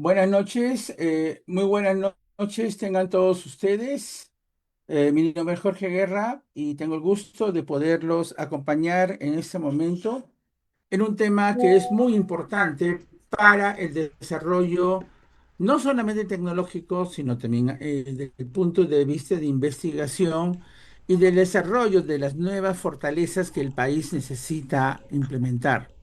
Buenas noches, muy buenas noches tengan todos ustedes. Mi nombre es Jorge Guerra y tengo el gusto de poderlos acompañar en este momento en un tema que es muy importante para el desarrollo no solamente tecnológico, sino también desde el punto de vista de investigación y del desarrollo de las nuevas fortalezas que el país necesita implementar.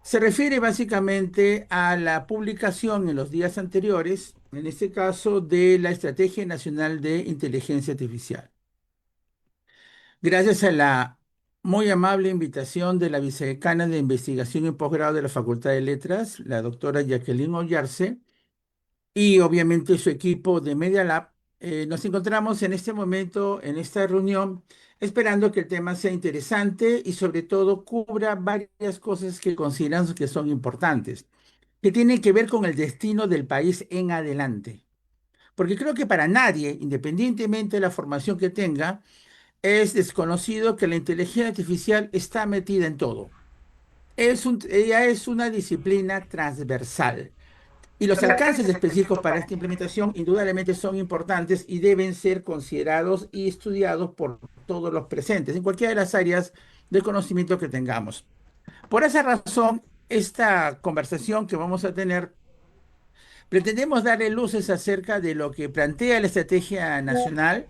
Se refiere básicamente a la publicación en los días anteriores, en este caso, de la Estrategia Nacional de Inteligencia Artificial. Gracias a la muy amable invitación de la vicedecana de Investigación y Posgrado de la Facultad de Letras, la doctora Jacqueline Ollarse, y obviamente su equipo de Media Lab, nos encontramos en este momento, en esta reunión, esperando que el tema sea interesante y sobre todo cubra varias cosas que consideramos que son importantes, que tienen que ver con el destino del país en adelante. Porque creo que para nadie, independientemente de la formación que tenga, es desconocido que la inteligencia artificial está metida en todo. Ella es una disciplina transversal. Y los alcances específicos para esta implementación indudablemente son importantes y deben ser considerados y estudiados por todos los presentes en cualquiera de las áreas de conocimiento que tengamos. Por esa razón, esta conversación que vamos a tener, pretendemos darle luces acerca de lo que plantea la estrategia nacional,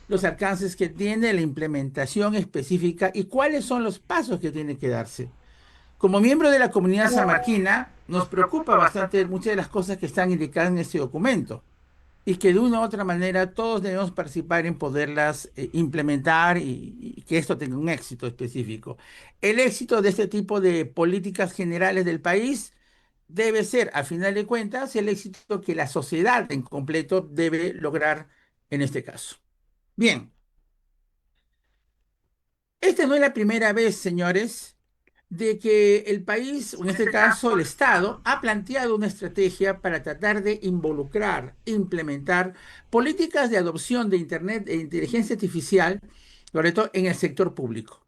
los alcances que tiene la implementación específica y cuáles son los pasos que tienen que darse. Como miembro de la comunidad sanmarquina, nos preocupa bastante muchas de las cosas que están indicadas en este documento y que de una u otra manera todos debemos participar en poderlas implementar y que esto tenga un éxito específico. El éxito de este tipo de políticas generales del país debe ser, a final de cuentas, el éxito que la sociedad en completo debe lograr en este caso. Bien, esta no es la primera vez, señores, de que el país, o en este caso el Estado, ha planteado una estrategia para tratar de involucrar, implementar políticas de adopción de Internet e inteligencia artificial, sobre todo en el sector público.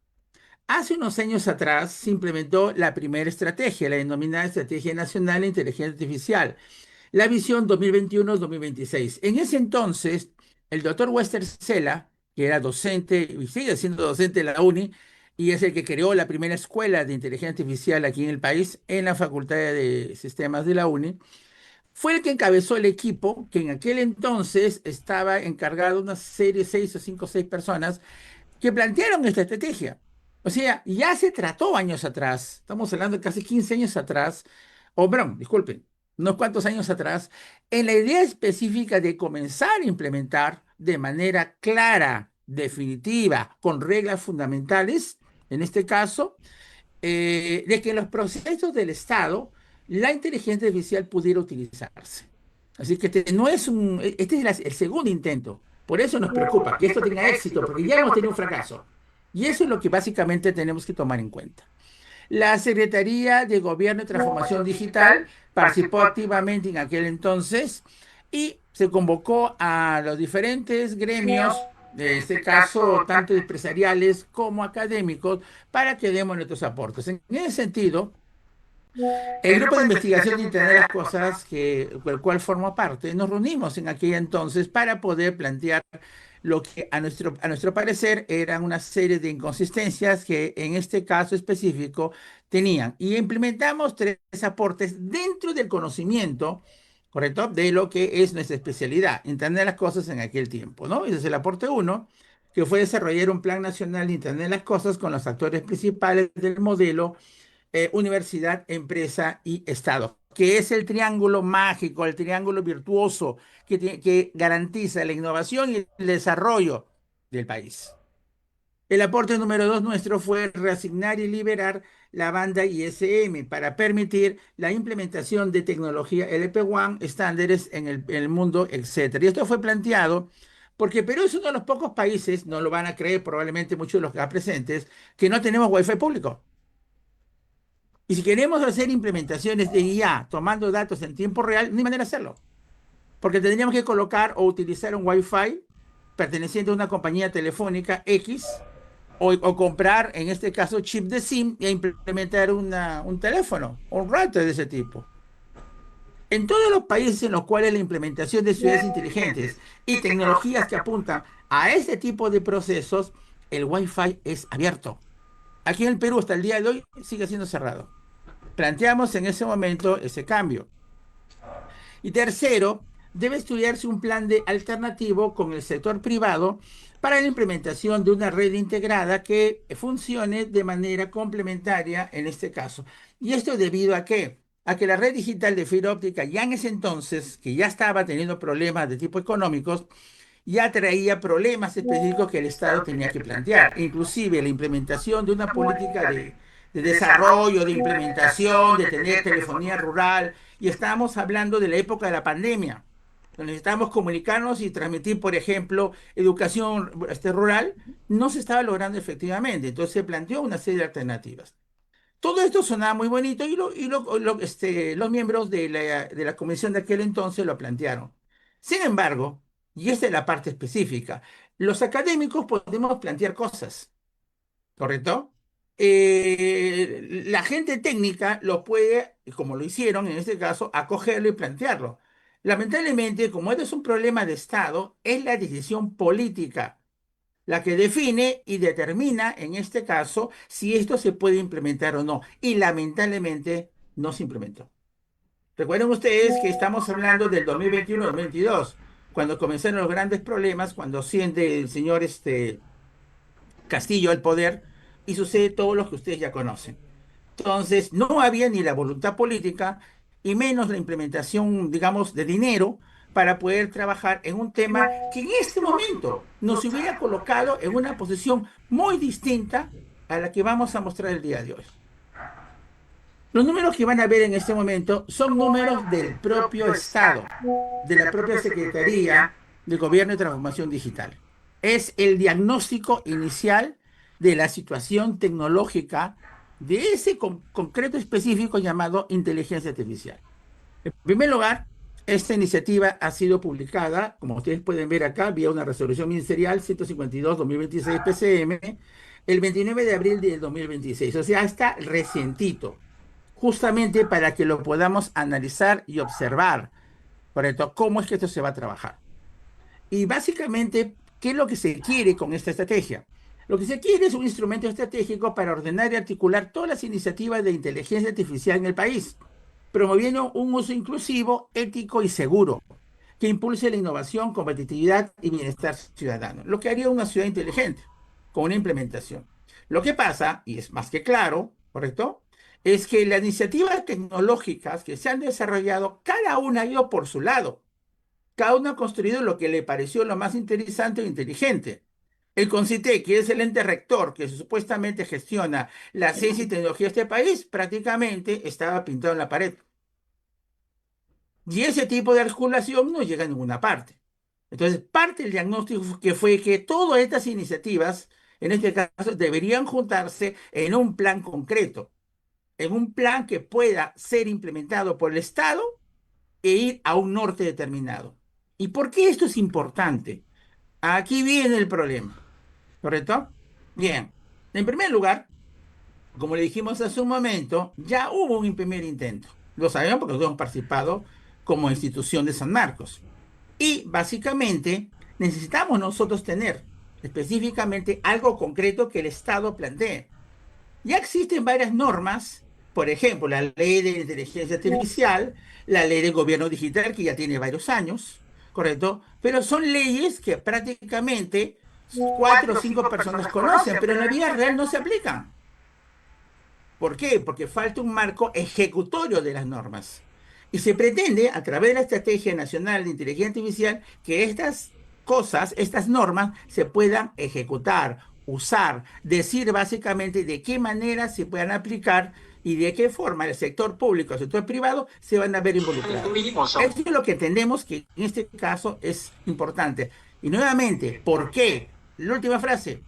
Hace unos años atrás se implementó la primera estrategia, la denominada Estrategia Nacional de Inteligencia Artificial, la visión 2021-2026. En ese entonces, el doctor Wester Sela, que era docente y sigue siendo docente de la UNI, y es el que creó la primera escuela de inteligencia artificial aquí en el país, en la Facultad de Sistemas de la UNI, fue el que encabezó el equipo que en aquel entonces estaba encargado de una serie, seis o cinco o seis personas, que plantearon esta estrategia. O sea, ya se trató años atrás, estamos hablando de casi 15 años atrás, o perdón, disculpen, unos cuantos años atrás, en la idea específica de comenzar a implementar de manera clara, definitiva, con reglas fundamentales, en este caso, de que en los procesos del Estado la inteligencia artificial pudiera utilizarse. Así que este no es este es el segundo intento. Por eso nos preocupa que esto tenga éxito, porque ya hemos tenido un fracaso. Y eso es lo que básicamente tenemos que tomar en cuenta. La Secretaría de Gobierno y Transformación Digital participó activamente en aquel entonces y se convocó a los diferentes gremios, en este caso tanto empresariales como académicos, para que demos nuestros aportes. En ese sentido, el grupo de investigación de Internet de las Cosas, del cual formo parte, nos reunimos en aquel entonces para poder plantear lo que a nuestro parecer eran una serie de inconsistencias que en este caso específico tenían. Y implementamos tres aportes dentro del conocimiento, ¿correcto? De lo que es nuestra especialidad, Internet de las Cosas en aquel tiempo, ¿no? Ese es el aporte uno, que fue desarrollar un plan nacional de Internet de las Cosas con los actores principales del modelo universidad, empresa y Estado, que es el triángulo mágico, el triángulo virtuoso que garantiza la innovación y el desarrollo del país. El aporte número dos nuestro fue reasignar y liberar la banda ISM para permitir la implementación de tecnología LP1, estándares en el mundo, etcétera. Y esto fue planteado porque Perú es uno de los pocos países, no lo van a creer probablemente muchos de los acá presentes, que no tenemos wifi público. Y si queremos hacer implementaciones de IA tomando datos en tiempo real, no hay manera de hacerlo. Porque tendríamos que colocar o utilizar un Wi-Fi perteneciente a una compañía telefónica X o comprar, en este caso, chip de SIM e implementar un teléfono, un router de ese tipo. En todos los países en los cuales la implementación de ciudades inteligentes y tecnologías que apuntan a este tipo de procesos, el Wi-Fi es abierto. Aquí en el Perú hasta el día de hoy sigue siendo cerrado. Planteamos en ese momento ese cambio. Y tercero, debe estudiarse un plan de alternativo con el sector privado para la implementación de una red integrada que funcione de manera complementaria en este caso. ¿Y esto debido a qué? A que la red digital de fibra óptica ya en ese entonces, que ya estaba teniendo problemas de tipo económicos, ya traía problemas específicos que el Estado tenía que plantear, inclusive la implementación de una política de desarrollo, de implementación, de tener telefonía rural, y estábamos hablando de la época de la pandemia, donde necesitábamos comunicarnos y transmitir, por ejemplo, educación rural, no se estaba logrando efectivamente, entonces se planteó una serie de alternativas. Todo esto sonaba muy bonito los miembros de la comisión de aquel entonces lo plantearon. Sin embargo, y esta es la parte específica, los académicos podemos plantear cosas, ¿correcto? La gente técnica lo puede, como lo hicieron en este caso, acogerlo y plantearlo. Lamentablemente, como esto es un problema de Estado, es la decisión política la que define y determina, en este caso, si esto se puede implementar o no. Y lamentablemente no se implementó. Recuerden ustedes que estamos hablando del 2021-2022, cuando comenzaron los grandes problemas, cuando asciende el señor Castillo al poder y sucede todo lo que ustedes ya conocen. Entonces, no había ni la voluntad política y menos la implementación, digamos, de dinero para poder trabajar en un tema que en este momento nos hubiera colocado en una posición muy distinta a la que vamos a mostrar el día de hoy. Los números que van a ver en este momento son números del propio Estado, de la propia Secretaría de Gobierno y Transformación Digital. Es el diagnóstico inicial de la situación tecnológica de ese concreto específico llamado inteligencia artificial. En primer lugar, esta iniciativa ha sido publicada, como ustedes pueden ver acá, vía una resolución ministerial 152-2026 PCM, el 29 de abril del 2026, o sea, está recientito, justamente para que lo podamos analizar y observar, ¿correcto? ¿Cómo es que esto se va a trabajar? Y básicamente, ¿qué es lo que se quiere con esta estrategia? Lo que se quiere es un instrumento estratégico para ordenar y articular todas las iniciativas de inteligencia artificial en el país, promoviendo un uso inclusivo, ético y seguro, que impulse la innovación, competitividad y bienestar ciudadano. Lo que haría una ciudad inteligente con una implementación. Lo que pasa, y es más que claro, ¿correcto? Es que las iniciativas tecnológicas que se han desarrollado, cada una ha ido por su lado. Cada uno ha construido lo que le pareció lo más interesante e inteligente. El CONCITEC, que es el ente rector que supuestamente gestiona la ciencia y tecnología de este país, prácticamente estaba pintado en la pared. Y ese tipo de articulación no llega a ninguna parte. Entonces, parte del diagnóstico que fue que todas estas iniciativas, en este caso, deberían juntarse en un plan concreto, en un plan que pueda ser implementado por el Estado e ir a un norte determinado. ¿Y por qué esto es importante? Aquí viene el problema, ¿correcto? Bien, en primer lugar, como le dijimos hace un momento, ya hubo un primer intento. Lo sabemos porque nosotros hemos participado como institución de San Marcos. Y básicamente necesitamos nosotros tener específicamente algo concreto que el Estado plantee. Ya existen varias normas, por ejemplo, la ley de inteligencia artificial, la ley de gobierno digital, que ya tiene varios años, ¿correcto? Pero son leyes que prácticamente cuatro o cinco personas conocen, pero en la vida real no se aplican. ¿Por qué? Porque falta un marco ejecutorio de las normas. Y se pretende, a través de la Estrategia Nacional de Inteligencia Artificial, que estas cosas, estas normas, se puedan ejecutar, usar, decir básicamente de qué manera se puedan aplicar y de qué forma el sector público, el sector privado se van a ver involucrados. Esto es lo que entendemos que en este caso es importante. Y nuevamente, ¿por qué? La última frase,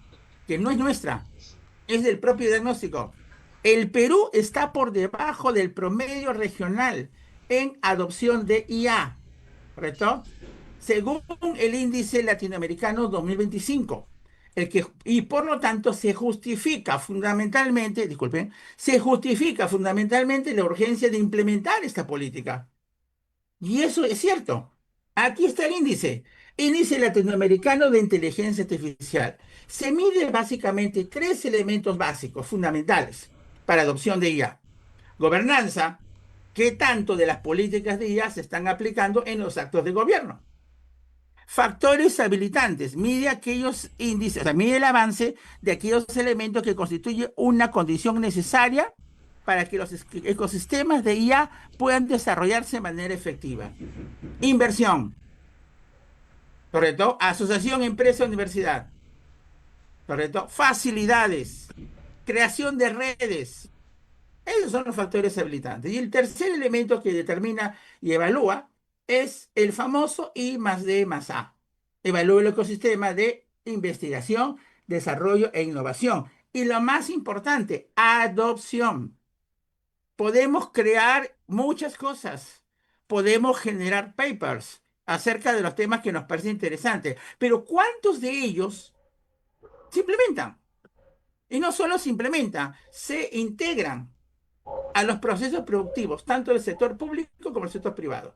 que no es nuestra, es del propio diagnóstico. El Perú está por debajo del promedio regional en adopción de IA, ¿correcto? Según el índice latinoamericano 2025, y por lo tanto se justifica fundamentalmente, disculpen, se justifica fundamentalmente la urgencia de implementar esta política. Y eso es cierto. Aquí está el índice. Índice latinoamericano de inteligencia artificial. Se mide básicamente tres elementos básicos, fundamentales, para adopción de IA. Gobernanza, qué tanto de las políticas de IA se están aplicando en los actos de gobierno. Factores habilitantes, mide aquellos índices, o sea, mide el avance de aquellos elementos que constituyen una condición necesaria para que los ecosistemas de IA puedan desarrollarse de manera efectiva. Inversión, ¿correcto? Asociación empresa-universidad, ¿correcto? Facilidades, creación de redes. Esos son los factores habilitantes. Y el tercer elemento que determina y evalúa es el famoso I más D más A. Evalúa el ecosistema de investigación, desarrollo e innovación. Y lo más importante, adopción. Podemos crear muchas cosas. Podemos generar papers acerca de los temas que nos parecen interesantes. Pero ¿cuántos de ellos se implementan? Y no solo se implementan, se integran a los procesos productivos, tanto del sector público como del sector privado.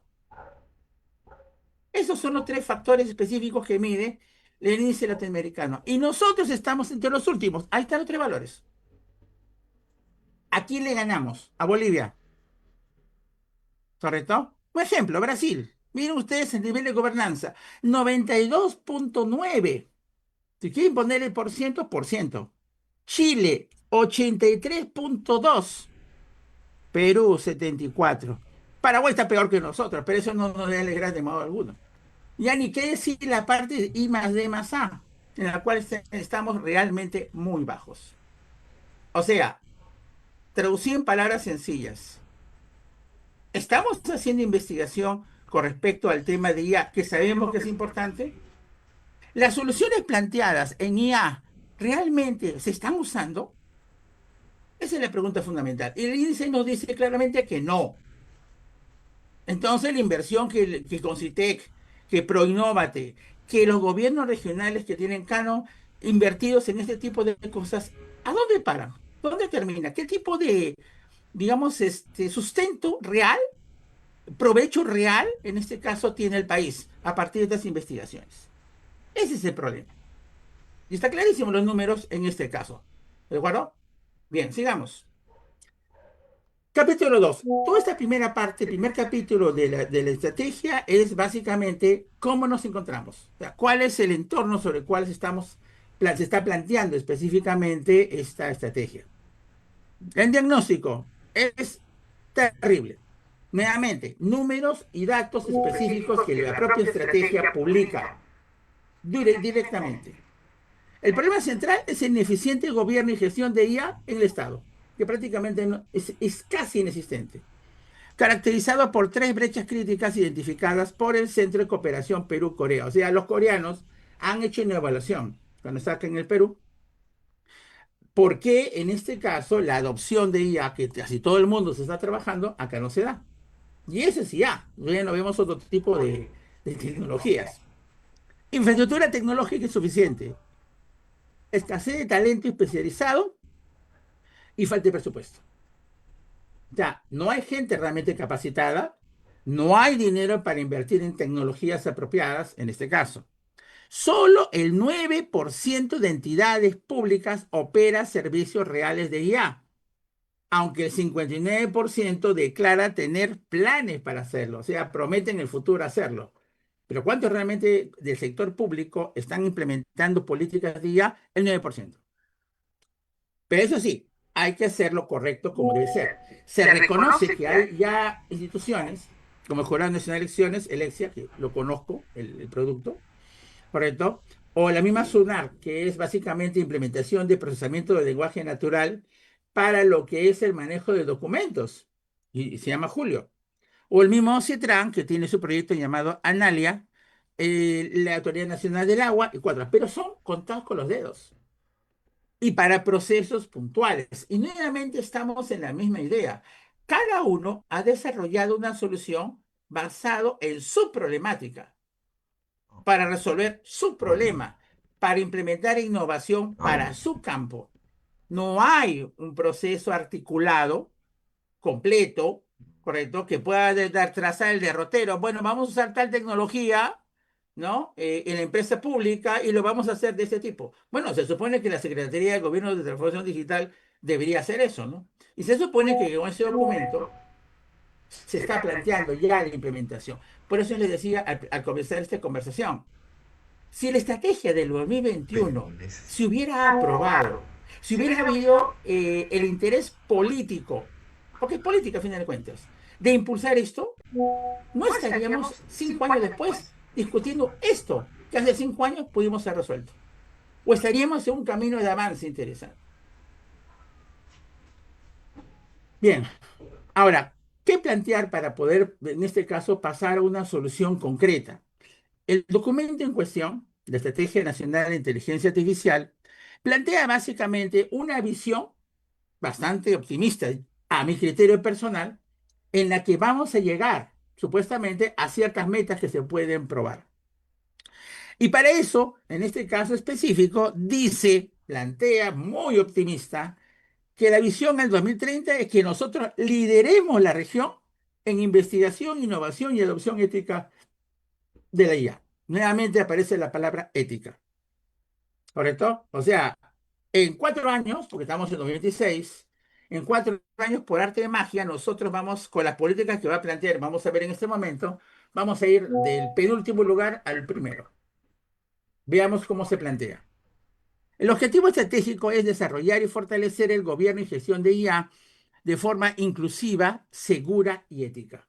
Esos son los tres factores específicos que mide el índice latinoamericano. Y nosotros estamos entre los últimos. Ahí están los tres valores. ¿A quién le ganamos? A Bolivia, ¿correcto? Por ejemplo, Brasil. Miren ustedes el nivel de gobernanza. 92,9. Si quieren poner el por ciento, por ciento. Chile, 83,2. Perú, 74. Paraguay está peor que nosotros, pero eso no nos debe alegrar de modo alguno. Ya ni qué decir la parte de I más D más A, en la cual estamos realmente muy bajos. O sea, traducí en palabras sencillas. ¿Estamos haciendo investigación con respecto al tema de IA que sabemos que es importante? ¿Las soluciones planteadas en IA realmente se están usando? Esa es la pregunta fundamental. Y el índice nos dice claramente que no. Entonces, la inversión que Concitec, que Proinnovate, que los gobiernos regionales que tienen Cano invertidos en este tipo de cosas, ¿a dónde paran? ¿Dónde termina? ¿Qué tipo de, digamos, sustento real, provecho real, en este caso, tiene el país a partir de estas investigaciones? Ese es el problema. Y está clarísimo los números en este caso. ¿De acuerdo? Bien, sigamos. Capítulo 2. Toda esta primera parte, el primer capítulo de la estrategia es básicamente cómo nos encontramos. O sea, cuál es el entorno sobre el cual se está planteando específicamente esta estrategia. El diagnóstico es terrible. Nuevamente, números y datos específicos que la propia estrategia publica directamente. El problema central es el ineficiente gobierno y gestión de IA en el Estado, que prácticamente es casi inexistente, caracterizado por tres brechas críticas identificadas por el Centro de Cooperación Perú-Corea. O sea, los coreanos han hecho una evaluación cuando está acá en el Perú, por qué en este caso la adopción de IA, que casi todo el mundo se está trabajando, acá no se da. Y ese sí ya, ya no vemos otro tipo de tecnologías. Infraestructura tecnológica insuficiente, escasez de talento especializado y falta de presupuesto. Ya, no hay gente realmente capacitada, no hay dinero para invertir en tecnologías apropiadas, en este caso. Solo el 9% de entidades públicas opera servicios reales de IA, aunque el 59% declara tener planes para hacerlo, o sea, prometen en el futuro hacerlo. Pero ¿cuántos realmente del sector público están implementando políticas de IA? El 9%. Pero eso sí, hay que hacerlo correcto como debe ser. Se Se reconoce reconoce que que hay hay ya instituciones, como el Jurado Nacional de Elecciones, Elexia, que lo conozco, el producto, ¿correcto? O la misma SUNAR, que es básicamente implementación de procesamiento de lenguaje natural para lo que es el manejo de documentos, y se llama Julio. O el mismo CITRAN, que tiene su proyecto llamado Analia, la Autoridad Nacional del Agua y cuatro, pero son contados con los dedos y para procesos puntuales. Y nuevamente estamos en la misma idea. Cada uno ha desarrollado una solución basado en su problemática para resolver su problema, para implementar innovación para su campo. No hay un proceso articulado, completo, correcto, que pueda dar trazar el derrotero. Bueno, vamos a usar tal tecnología, ¿no? En la empresa pública y lo vamos a hacer de este tipo. Bueno, se supone que la Secretaría de Gobierno de Transformación Digital debería hacer eso, ¿no? Y se supone que con ese documento se está planteando ya la implementación. Por eso les decía al comenzar esta conversación, si la estrategia del Pero 2021 se necesito. hubiera aprobado, si hubiera habido el interés político, porque es política a fin de cuentas, de impulsar esto, no estaríamos 5 años después discutiendo esto que hace 5 años pudimos ser resuelto. O estaríamos en un camino de avance interesante. Bien, ahora, ¿qué plantear para poder, en este caso, pasar a una solución concreta? El documento en cuestión, la Estrategia Nacional de Inteligencia Artificial, plantea básicamente una visión bastante optimista, a mi criterio personal, en la que vamos a llegar supuestamente a ciertas metas que se pueden probar. Y para eso, en este caso específico, dice, plantea muy optimista, que la visión al 2030 es que nosotros lideremos la región en investigación, innovación y adopción ética de la IA. Nuevamente aparece la palabra ética, ¿correcto? O sea, en 4 años, porque estamos en 2026, en 4 años, por arte de magia, nosotros vamos, con las políticas que va a plantear, vamos a ver en este momento, vamos a ir del penúltimo lugar al primero. Veamos cómo se plantea. El objetivo estratégico es desarrollar y fortalecer el gobierno y gestión de IA de forma inclusiva, segura y ética.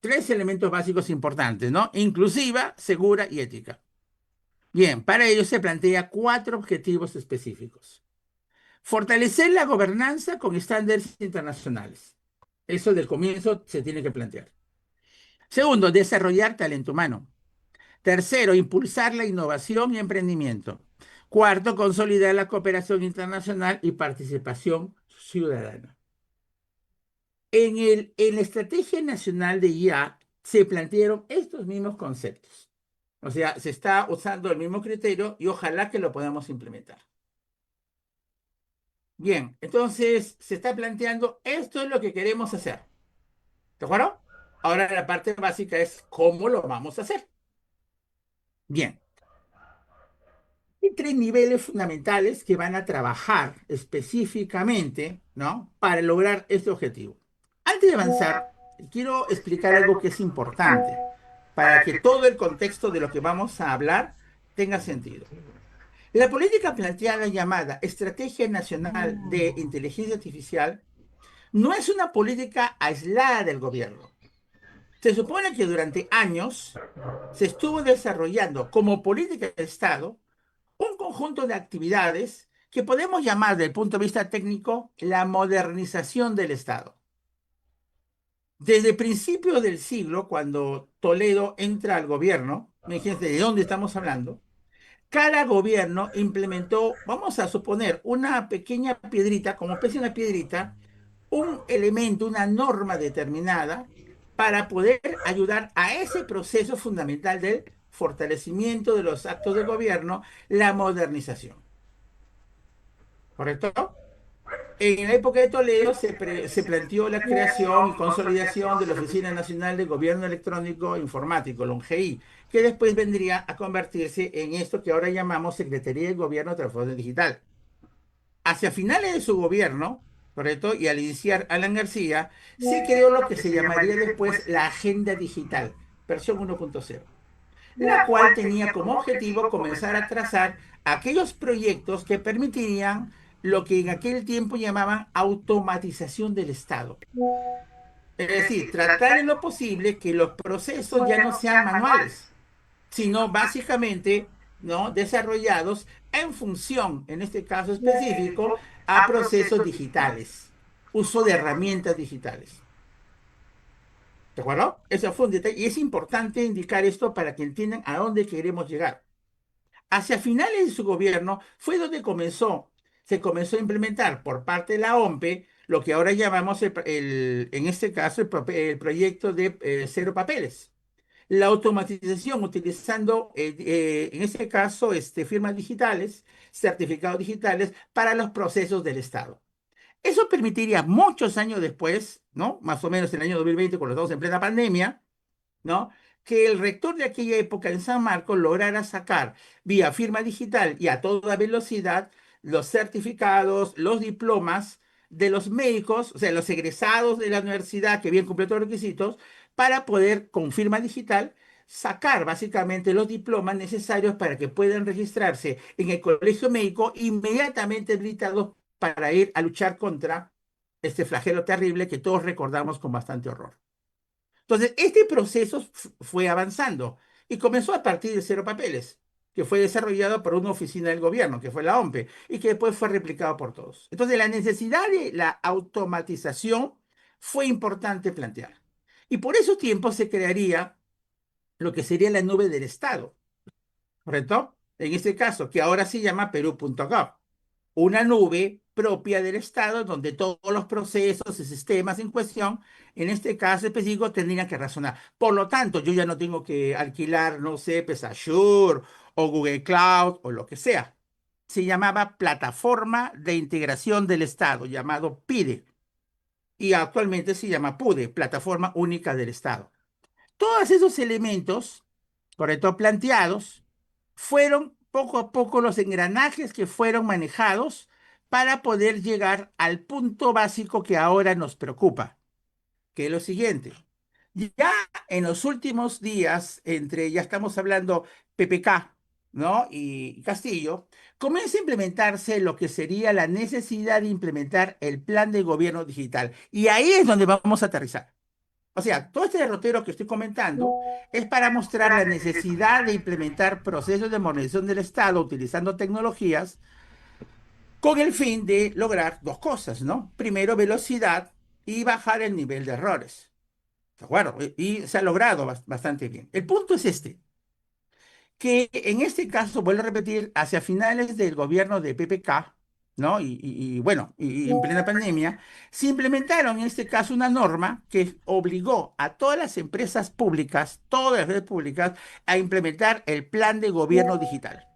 Tres elementos básicos importantes, ¿no? Inclusiva, segura y ética. Bien, para ello se plantea cuatro objetivos específicos. Fortalecer la gobernanza con estándares internacionales. Eso del comienzo se tiene que plantear. Segundo, desarrollar talento humano. Tercero, impulsar la innovación y emprendimiento. Cuarto, consolidar la cooperación internacional y participación ciudadana. En la Estrategia Nacional de IA se plantearon estos mismos conceptos. O sea, se está usando el mismo criterio y ojalá que lo podamos implementar. Bien, entonces se está planteando esto es lo que queremos hacer. ¿De acuerdo? Ahora la parte básica es cómo lo vamos a hacer. Bien, hay tres niveles fundamentales que van a trabajar específicamente, ¿no? Para lograr este objetivo. Antes de avanzar, quiero explicar algo que es importante para que todo el contexto de lo que vamos a hablar tenga sentido. La política planteada llamada Estrategia Nacional de Inteligencia Artificial no es una política aislada del gobierno. Se supone que durante años se estuvo desarrollando como política de Estado un conjunto de actividades que podemos llamar desde el punto de vista técnico la modernización del Estado. Desde principios del siglo, cuando Toledo entra al gobierno, imagínense de dónde estamos hablando, cada gobierno implementó, vamos a suponer, una pequeña piedrita, como especie de una piedrita, un elemento, una norma determinada para poder ayudar a ese proceso fundamental del fortalecimiento de los actos de gobierno, la modernización. ¿Correcto? En la época de Toledo se planteó la creación y consolidación de la Oficina Nacional de Gobierno Electrónico e Informático, la ONGI, que después vendría a convertirse en esto que ahora llamamos Secretaría de Gobierno de Transformación Digital. Hacia finales de su gobierno, ¿correcto? Y al iniciar Alan García, se creó lo que se llamaría después la Agenda Digital, versión 1.0, la cual tenía como objetivo comenzar a trazar aquellos proyectos que permitirían lo que en aquel tiempo llamaban automatización del Estado. Es decir, tratar en lo posible que los procesos ya no sean manuales, sino básicamente, ¿no? Desarrollados en función, en este caso específico, a procesos digitales, uso de herramientas digitales. ¿De acuerdo? Eso fue un detalle y es importante indicar esto para que entiendan a dónde queremos llegar. Hacia finales de su gobierno fue donde se comenzó a implementar por parte de la OMPE lo que ahora llamamos, en este caso, el proyecto de cero papeles. La automatización utilizando, en este caso, firmas digitales, certificados digitales para los procesos del Estado. Eso permitiría muchos años después, ¿no? Más o menos en el año 2020, cuando estamos en plena pandemia, ¿no? Que el rector de aquella época en San Marcos lograra sacar vía firma digital y a toda velocidad los certificados, los diplomas de los médicos, o sea, los egresados de la universidad que habían cumplido todos los requisitos, para poder, con firma digital, sacar básicamente los diplomas necesarios para que puedan registrarse en el colegio médico inmediatamente habilitados para ir a luchar contra este flagelo terrible que todos recordamos con bastante horror. Entonces, este proceso fue avanzando y comenzó a partir de Cero Papeles, que fue desarrollado por una oficina del gobierno, que fue la OMPE, y que después fue replicado por todos. Entonces, la necesidad de la automatización fue importante plantear. Y por esos tiempos se crearía lo que sería la nube del Estado, ¿correcto? En este caso, que ahora se llama Perú.gov, una nube propia del Estado donde todos los procesos y sistemas en cuestión, en este caso específico, tendrían que razonar. Por lo tanto, yo ya no tengo que alquilar, no sé, pues Azure o Google Cloud o lo que sea. Se llamaba Plataforma de Integración del Estado, llamado PIDE, y actualmente se llama PUDE, Plataforma Única del Estado. Todos esos elementos, correcto, planteados, fueron poco a poco los engranajes que fueron manejados para poder llegar al punto básico que ahora nos preocupa, que es lo siguiente. Ya en los últimos días, ya estamos hablando PPK, ¿no? Y Castillo, comienza a implementarse lo que sería la necesidad de implementar el plan de gobierno digital. Y ahí es donde vamos a aterrizar. O sea, todo este derrotero que estoy comentando es para mostrar la necesidad de implementar procesos de modernización del Estado utilizando tecnologías con el fin de lograr dos cosas, ¿no? Primero, velocidad y bajar el nivel de errores. ¿De acuerdo? Y se ha logrado bastante bien. El punto es este, que en este caso, vuelvo a repetir, hacia finales del gobierno de PPK, ¿no? Bueno, y en plena pandemia, se implementaron en este caso una norma que obligó a todas las empresas públicas, todas las redes públicas, a implementar el plan de gobierno digital.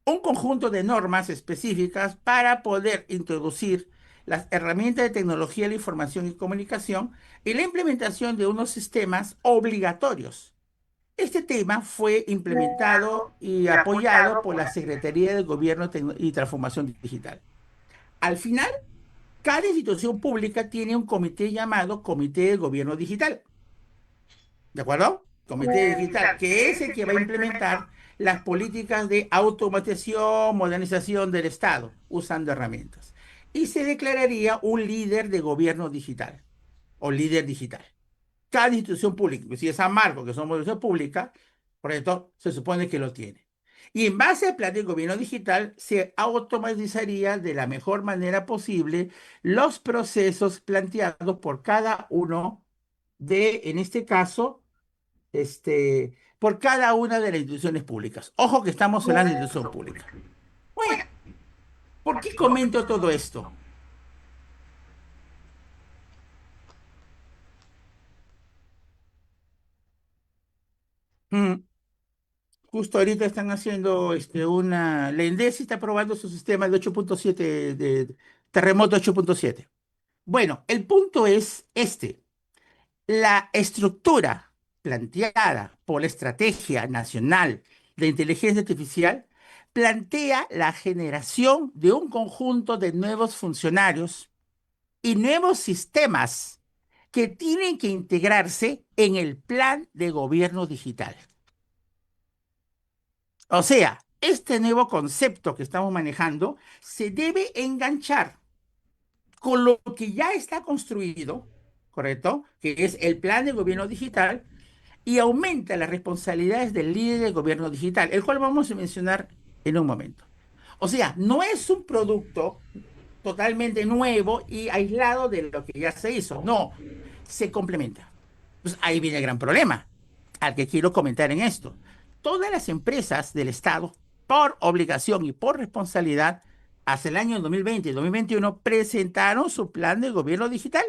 Un conjunto de normas específicas para poder introducir las herramientas de tecnología de la información y comunicación y la implementación de unos sistemas obligatorios. Este tema fue implementado y apoyado por la Secretaría de Gobierno y Transformación Digital. Al final, cada institución pública tiene un comité llamado Comité de Gobierno Digital. ¿De acuerdo? Comité digital, que es el que va a implementar las políticas de automatización, modernización del Estado, usando herramientas. Y se declararía un líder de gobierno digital o líder digital. Cada institución pública, si es San Marcos, que somos institución pública, por esto se supone que lo tiene. Y en base al plan de gobierno digital, se automatizaría de la mejor manera posible los procesos planteados por cada uno en este caso, por cada una de las instituciones públicas. Ojo que estamos hablando de institución pública. Bueno, ¿por qué comento todo esto? Mm, Justo ahorita están haciendo la ENDES está probando su sistema de 8.7, de terremoto 8.7. Bueno, el punto es este. La estructura planteada por la Estrategia Nacional de Inteligencia Artificial plantea la generación de un conjunto de nuevos funcionarios y nuevos sistemas que tienen que integrarse en el plan de gobierno digital. O sea, este nuevo concepto que estamos manejando se debe enganchar con lo que ya está construido, ¿correcto? Que es el plan de gobierno digital y aumenta las responsabilidades del líder del gobierno digital, el cual vamos a mencionar en un momento. O sea, no es un producto totalmente nuevo y aislado de lo que ya se hizo, no, se complementa. Pues ahí viene el gran problema, al que quiero comentar en esto. Todas las empresas del Estado, por obligación y por responsabilidad, hacia el año 2020 y 2021 presentaron su plan de gobierno digital,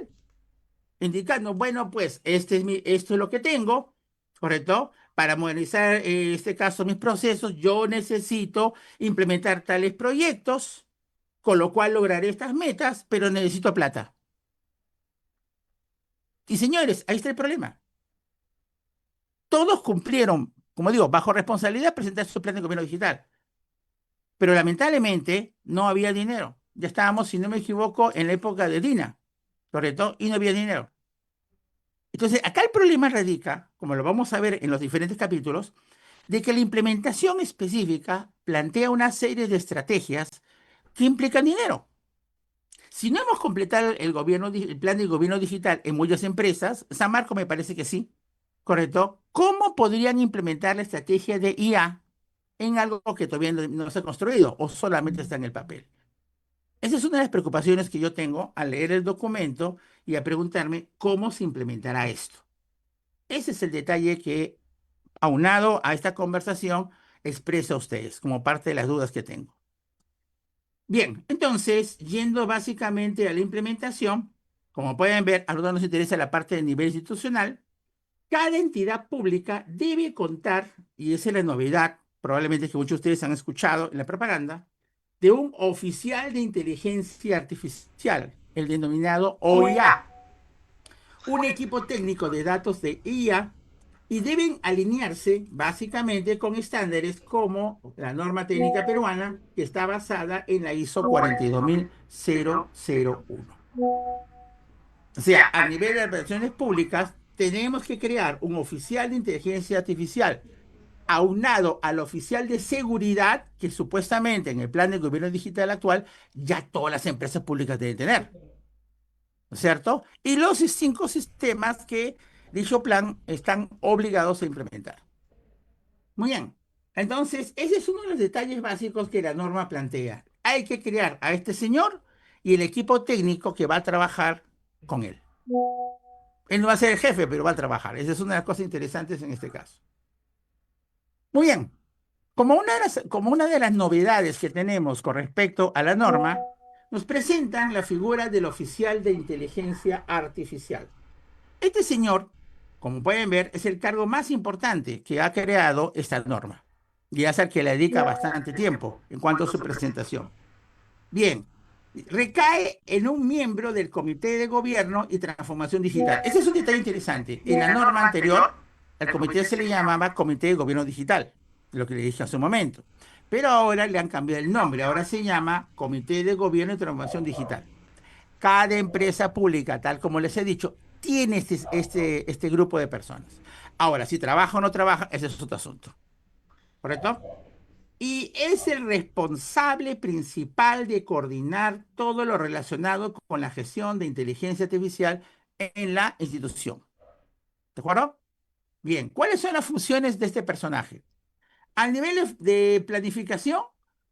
indicando, bueno, pues esto es lo que tengo, ¿correcto? Para modernizar, en este caso, mis procesos, yo necesito implementar tales proyectos, con lo cual lograré estas metas, pero necesito plata. Y señores, ahí está el problema. Todos cumplieron, como digo, bajo responsabilidad, presentar su plan de gobierno digital. Pero lamentablemente no había dinero. Ya estábamos, si no me equivoco, en la época de Dina, ¿correcto? Y no había dinero. Entonces, acá el problema radica, como lo vamos a ver en los diferentes capítulos, de que la implementación específica plantea una serie de estrategias que implican dinero. Si no hemos completado el plan de gobierno digital en muchas empresas, San Marco me parece que sí, ¿correcto? ¿Cómo podrían implementar la estrategia de IA en algo que todavía no se ha construido o solamente está en el papel? Esa es una de las preocupaciones que yo tengo al leer el documento y a preguntarme cómo se implementará esto. Ese es el detalle que, aunado a esta conversación, expreso a ustedes como parte de las dudas que tengo. Bien, entonces, yendo básicamente a la implementación, como pueden ver, a nosotros nos interesa la parte del nivel institucional. Cada entidad pública debe contar, y esa es la novedad, probablemente que muchos de ustedes han escuchado en la propaganda, de un oficial de inteligencia artificial, el denominado OIA, un equipo técnico de datos de IA, y deben alinearse básicamente con estándares como la norma técnica peruana, que está basada en la ISO 42001. O sea, a nivel de relaciones públicas, tenemos que crear un oficial de inteligencia artificial aunado al oficial de seguridad que supuestamente en el plan de gobierno digital actual ya todas las empresas públicas deben tener, ¿no es cierto? Y los 5 sistemas que dicho plan están obligados a implementar. Muy bien. Entonces, ese es uno de los detalles básicos que la norma plantea. Hay que crear a este señor y el equipo técnico que va a trabajar con él. Él no va a ser el jefe, pero va a trabajar. Esa es una de las cosas interesantes en este caso. Muy bien. Como una de las novedades que tenemos con respecto a la norma, nos presentan la figura del oficial de inteligencia artificial. Este señor, como pueden ver, es el cargo más importante que ha creado esta norma y es al que le dedica bastante tiempo en cuanto a su presentación. Bien, recae en un miembro del Comité de Gobierno y Transformación Digital. Ese es un detalle interesante. En la norma anterior, al comité se le llamaba Comité de Gobierno Digital, lo que le dije hace un momento. Pero ahora le han cambiado el nombre, ahora se llama Comité de Gobierno y Transformación Digital. Cada empresa pública, tal como les he dicho, tiene este grupo de personas. Ahora, si trabaja o no trabaja, ese es otro asunto. ¿Correcto? Y es el responsable principal de coordinar todo lo relacionado con la gestión de inteligencia artificial en la institución. ¿De acuerdo? Bien, ¿cuáles son las funciones de este personaje? Al nivel de planificación,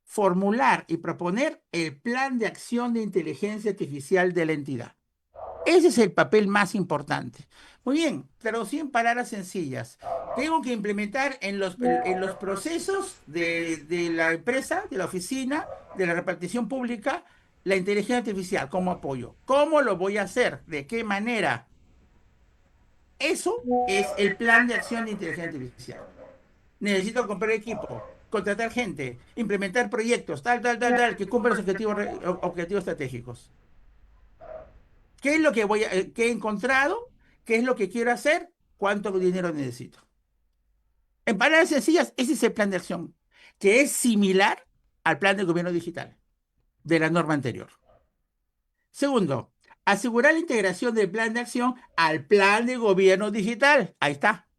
formular y proponer el plan de acción de inteligencia artificial de la entidad. Ese es el papel más importante. Muy bien, traducido en palabras sencillas. Tengo que implementar en los procesos de la empresa, de la oficina, de la repartición pública, la inteligencia artificial como apoyo. ¿Cómo lo voy a hacer? ¿De qué manera? Eso es el plan de acción de inteligencia artificial. Necesito comprar equipo, contratar gente, implementar proyectos, tal, tal, tal, tal, que cumplan los objetivos estratégicos. ¿Qué es lo que qué he encontrado? ¿Qué es lo que quiero hacer? ¿Cuánto dinero necesito? En palabras sencillas, ese es el plan de acción, que es similar al plan de gobierno digital de la norma anterior. Segundo, asegurar la integración del plan de acción al plan de gobierno digital. Ahí está.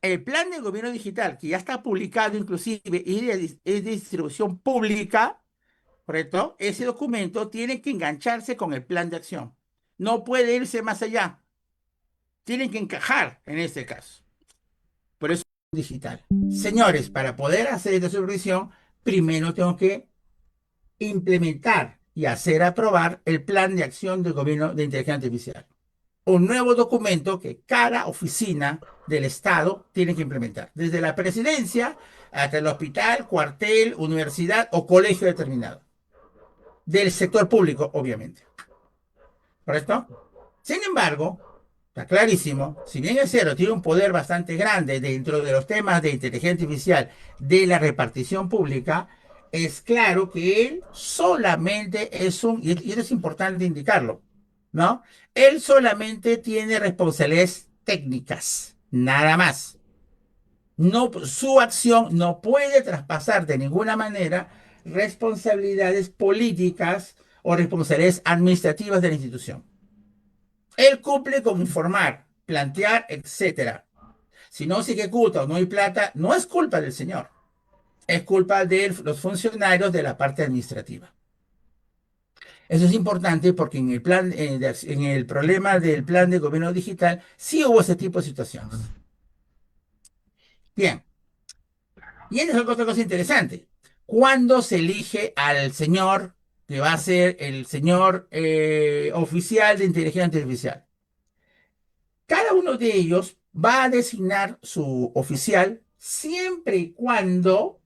El plan de gobierno digital, que ya está publicado inclusive y es de distribución pública, ¿correcto? Ese documento tiene que engancharse con el plan de acción. No puede irse más allá. Tienen que encajar en este caso. Por eso es digital. Señores, para poder hacer esta supervisión, primero tengo que implementar y hacer aprobar el plan de acción del gobierno de inteligencia artificial. Un nuevo documento que cada oficina del Estado tiene que implementar, desde la presidencia hasta el hospital, cuartel, universidad o colegio determinado. Del sector público, obviamente. ¿Correcto? Sin embargo, está clarísimo, si bien es cierto, tiene un poder bastante grande dentro de los temas de inteligencia artificial de la repartición pública, es claro que él solamente es y esto es importante indicarlo, ¿no? Él solamente tiene responsabilidades técnicas, nada más. No, su acción no puede traspasar de ninguna manera responsabilidades políticas o responsabilidades administrativas de la institución. Él cumple con informar, plantear, etcétera. Si no se ejecuta o no hay plata, no es culpa del señor, es culpa de los funcionarios de la parte administrativa. Eso es importante porque en el plan, en el problema del plan de gobierno digital, sí hubo ese tipo de situaciones. Bien, y esa es otra cosa interesante. ¿Cuándo se elige al señor que va a ser el señor oficial de inteligencia artificial? Cada uno de ellos va a designar su oficial siempre y cuando,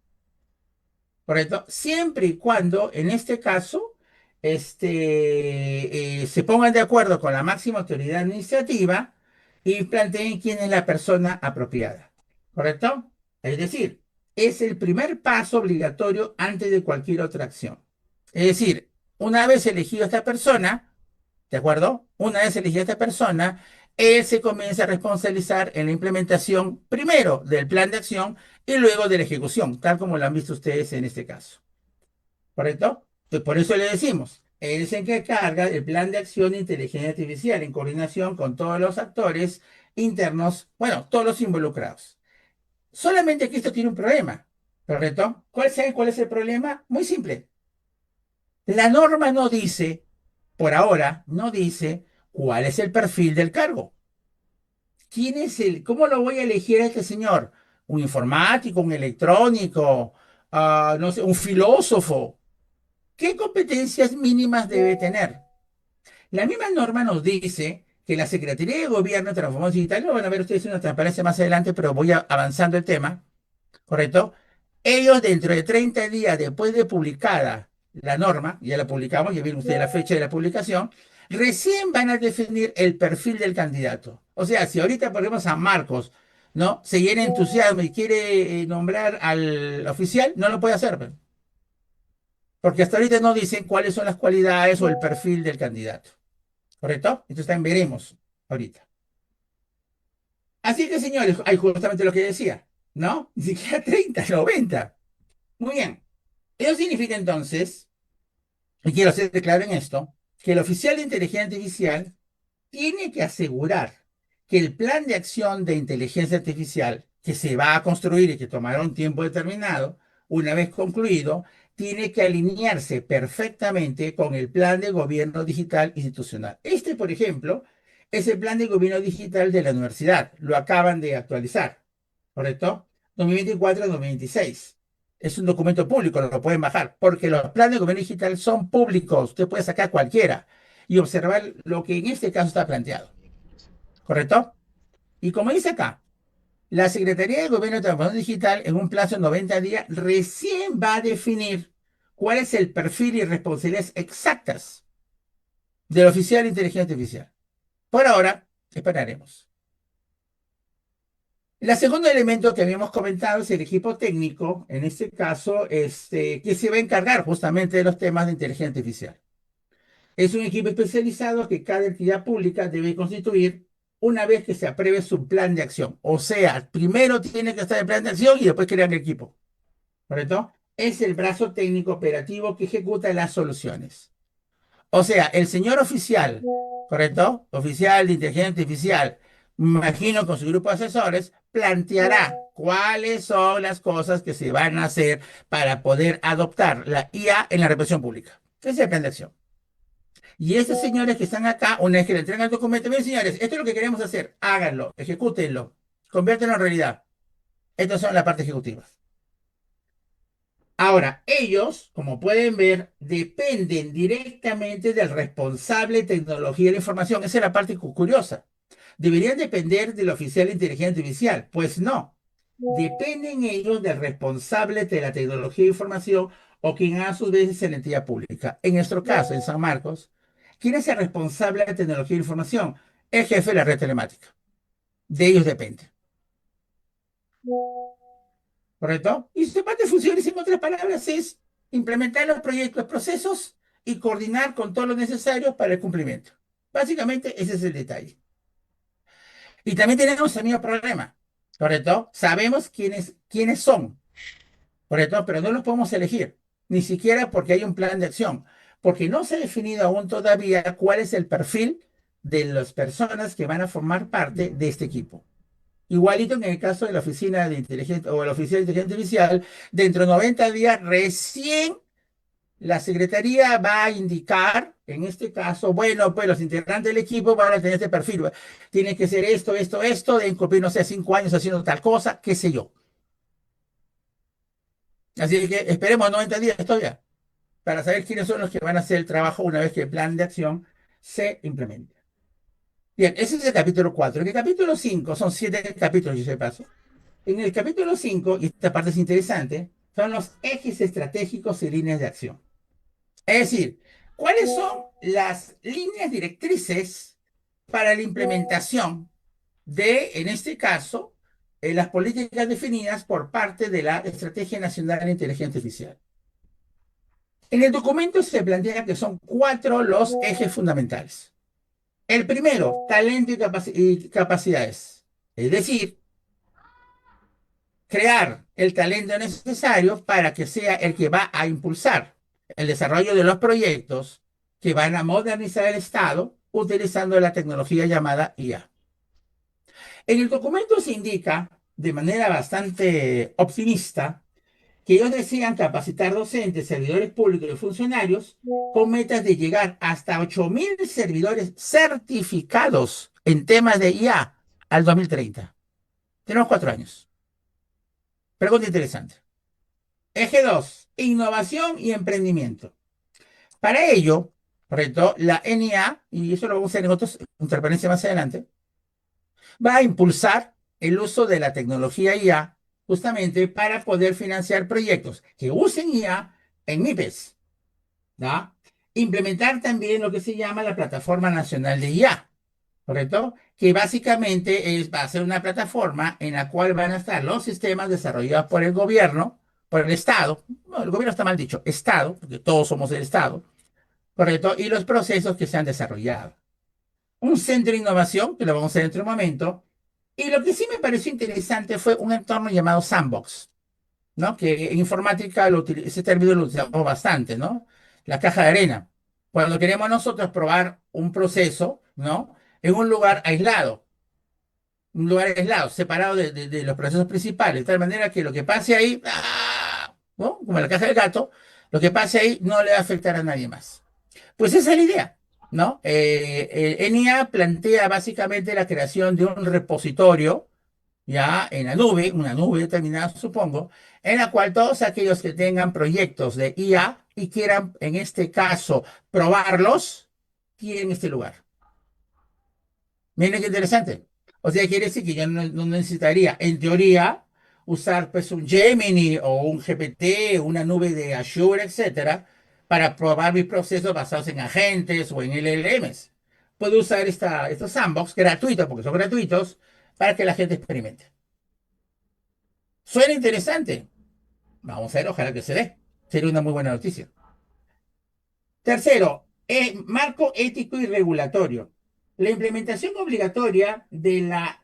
¿correcto? Siempre y cuando, en este caso, se pongan de acuerdo con la máxima autoridad administrativa y planteen quién es la persona apropiada, ¿correcto? Es decir, es el primer paso obligatorio antes de cualquier otra acción. Es decir, una vez elegido esta persona, ¿de acuerdo? Una vez elegida esta persona, él se comienza a responsabilizar en la implementación primero del plan de acción y luego de la ejecución, tal como lo han visto ustedes en este caso. ¿Correcto? Entonces, por eso le decimos, él es el que carga el plan de acción de inteligencia artificial en coordinación con todos los actores internos, bueno, todos los involucrados. Solamente que esto tiene un problema, ¿correcto? ¿Cuál es el problema? Muy simple. La norma no dice, por ahora, no dice cuál es el perfil del cargo. ¿Quién es cómo lo voy a elegir a este señor? ¿Un informático, un electrónico, no sé, un filósofo? ¿Qué competencias mínimas debe tener? La misma norma nos dice que la Secretaría de Gobierno de Transformación Digital, lo van a ver ustedes en una transparencia más adelante, pero voy avanzando el tema, ¿correcto? Ellos dentro de 30 días después de publicada la norma, ya la publicamos, ya vieron ustedes la fecha de la publicación, recién van a definir el perfil del candidato. O sea, si ahorita ponemos a Marcos, ¿no? Se llena de entusiasmo y quiere nombrar al oficial, no lo puede hacer, porque hasta ahorita no dicen cuáles son las cualidades o el perfil del candidato. ¿Correcto? Esto está en veremos ahorita. Así que, señores, hay justamente lo que decía, ¿no? Ni siquiera 30, 90. Muy bien. Eso significa entonces, y quiero ser claro en esto, que el oficial de inteligencia artificial tiene que asegurar que el plan de acción de inteligencia artificial que se va a construir y que tomará un tiempo determinado, una vez concluido, tiene que alinearse perfectamente con el plan de gobierno digital institucional. Este, por ejemplo, es el plan de gobierno digital de la universidad. Lo acaban de actualizar, ¿correcto? 2024-2026. Es un documento público, lo pueden bajar, porque los planes de gobierno digital son públicos. Usted puede sacar cualquiera y observar lo que en este caso está planteado. ¿Correcto? Y como dice acá, la Secretaría de Gobierno de Transformación Digital en un plazo de 90 días recién va a definir cuál es el perfil y responsabilidades exactas del oficial de inteligencia artificial. Por ahora, esperaremos. El segundo elemento que habíamos comentado es el equipo técnico, en este caso, que se va a encargar justamente de los temas de inteligencia artificial. Es un equipo especializado que cada entidad pública debe constituir una vez que se apruebe su plan de acción. O sea, primero tiene que estar el plan de acción y después crean el equipo. ¿Correcto? Es el brazo técnico operativo que ejecuta las soluciones. O sea, el señor oficial, ¿correcto? Oficial de inteligencia artificial, me imagino con su grupo de asesores, planteará cuáles son las cosas que se van a hacer para poder adoptar la IA en la represión pública. Ese es el plan de acción. Y estos señores que están acá, una vez que le entregan el documento, miren señores, esto es lo que queremos hacer, háganlo, ejecútenlo, conviértanlo en realidad. Estas son la parte ejecutiva. Ahora, ellos, como pueden ver, dependen directamente del responsable de tecnología de la información. Esa es la parte curiosa. ¿Deberían depender del oficial de inteligencia artificial? Pues no. Dependen ellos del responsable de la tecnología de información o quien a su vez es la entidad pública. En nuestro caso, en San Marcos, ¿quién es el responsable de tecnología de información? El jefe de la red telemática. De ellos depende. ¿Correcto? Y su parte de funciones, en otras palabras, es implementar los proyectos, procesos y coordinar con todo lo necesario para el cumplimiento. Básicamente, ese es el detalle. Y también tenemos el mismo problema, ¿correcto? Sabemos quiénes son, ¿correcto? Pero no los podemos elegir, ni siquiera porque hay un plan de acción, porque no se ha definido aún todavía cuál es el perfil de las personas que van a formar parte de este equipo. Igualito en el caso de la Oficina de Inteligencia o la Oficina de Inteligencia Artificial, dentro de 90 días recién la Secretaría va a indicar, en este caso, bueno, pues los integrantes del equipo van a tener este perfil. Tiene que ser esto, deben cumplir, no sé, 5 años haciendo tal cosa, qué sé yo. Así que esperemos 90 días todavía para saber quiénes son los que van a hacer el trabajo una vez que el plan de acción se implemente. Bien, ese es el capítulo 4. En el capítulo 5 son 7 capítulos, yo sé paso. En el capítulo 5 y esta parte es interesante, son los ejes estratégicos y líneas de acción. Es decir, ¿cuáles son las líneas directrices para la implementación de, en este caso, las políticas definidas por parte de la Estrategia Nacional de Inteligencia Artificial? En el documento se plantea que son 4 los ejes fundamentales. El primero, talento y capacidades. Es decir, crear el talento necesario para que sea el que va a impulsar el desarrollo de los proyectos que van a modernizar el Estado utilizando la tecnología llamada IA. En el documento se indica de manera bastante optimista que ellos desean capacitar docentes, servidores públicos y funcionarios con metas de llegar hasta 8.000 servidores certificados en temas de IA al 2030. Tenemos 4 años. Pregunta interesante. Eje 2, innovación y emprendimiento. Para ello, correcto, la NIA, y eso lo vamos a hacer en otros interferencias más adelante, va a impulsar el uso de la tecnología IA justamente para poder financiar proyectos que usen IA en MIPES, ¿no? Implementar también lo que se llama la Plataforma Nacional de IA, ¿correcto? Que básicamente va a ser una plataforma en la cual van a estar los sistemas desarrollados por el gobierno, por el Estado, no, el gobierno está mal dicho, Estado, porque todos somos el Estado, ¿correcto? Y los procesos que se han desarrollado. Un centro de innovación, que lo vamos a ver dentro de un momento, y lo que sí me pareció interesante fue un entorno llamado Sandbox, ¿no? Que en informática ese término lo utilizamos bastante, ¿no? La caja de arena. Cuando queremos nosotros probar un proceso, ¿no? En un lugar aislado, separado de los procesos principales, de tal manera que lo que pase ahí, ¡ah!, ¿no? Como en la caja del gato, lo que pase ahí no le va a afectar a nadie más. Pues esa es la idea, ¿no? NIA plantea básicamente la creación de un repositorio, ya en la nube, una nube determinada, supongo, en la cual todos aquellos que tengan proyectos de IA y quieran, en este caso, probarlos, tienen este lugar. Miren qué interesante. O sea, quiere decir que yo no necesitaría, en teoría, usar pues un Gemini o un GPT, una nube de Azure, etcétera, para probar mis procesos basados en agentes o en LLMs. Puedo usar estos sandbox gratuitos, porque son gratuitos, para que la gente experimente. Suena interesante. Vamos a ver, ojalá que se dé. Sería una muy buena noticia. Tercero, marco ético y regulatorio. La implementación obligatoria de la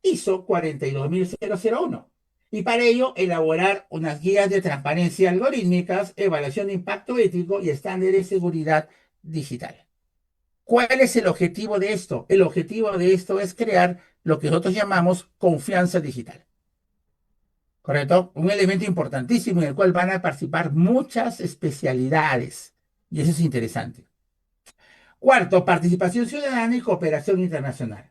ISO 42001. Y para ello, elaborar unas guías de transparencia algorítmicas, evaluación de impacto ético y estándares de seguridad digital. ¿Cuál es el objetivo de esto? El objetivo de esto es crear lo que nosotros llamamos confianza digital. ¿Correcto? Un elemento importantísimo en el cual van a participar muchas especialidades. Y eso es interesante. Cuarto, participación ciudadana y cooperación internacional.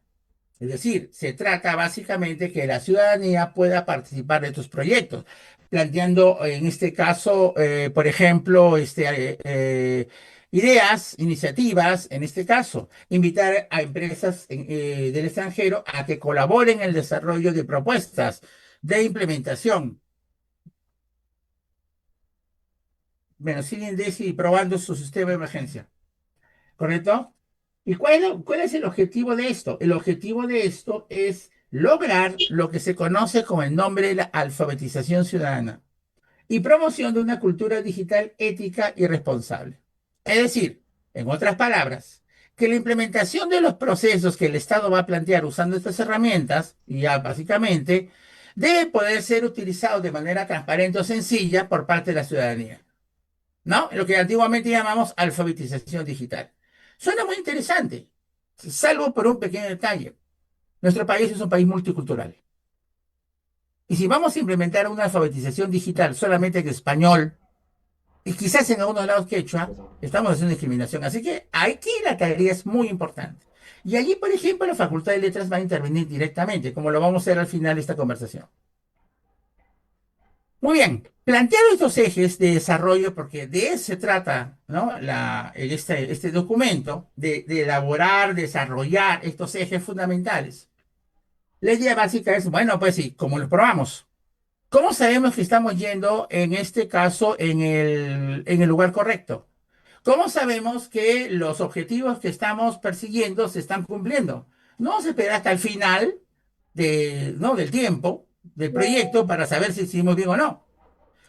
Es decir, se trata básicamente que la ciudadanía pueda participar de estos proyectos, planteando en este caso, por ejemplo, ideas, iniciativas, en este caso, invitar a empresas del extranjero a que colaboren en el desarrollo de propuestas de implementación. Bueno, siguen probando su sistema de emergencia, ¿correcto? ¿Y cuál es el objetivo de esto? El objetivo de esto es lograr lo que se conoce como el nombre de la alfabetización ciudadana. y promoción de una cultura digital ética y responsable. Es decir, en otras palabras, que la implementación de los procesos que el Estado va a plantear usando estas herramientas, y ya básicamente, debe poder ser utilizado de manera transparente o sencilla por parte de la ciudadanía, ¿no? Lo que antiguamente llamamos alfabetización digital. Suena muy interesante, salvo por un pequeño detalle. Nuestro país es un país multicultural. Y si vamos a implementar una alfabetización digital solamente en español, y quizás en algunos lados quechua, estamos haciendo discriminación. Así que aquí la tarea es muy importante. Y allí, por ejemplo, la Facultad de Letras va a intervenir directamente, como lo vamos a hacer al final de esta conversación. Muy bien, planteado estos ejes de desarrollo, porque de eso se trata, ¿no? Este documento, de elaborar, desarrollar estos ejes fundamentales. La idea básica es, bueno, pues sí, ¿cómo lo probamos? ¿Cómo sabemos que estamos yendo, en este caso, en el lugar correcto? ¿Cómo sabemos que los objetivos que estamos persiguiendo se están cumpliendo? No se espera hasta el final ¿no? del tiempo del proyecto para saber si hicimos bien o no.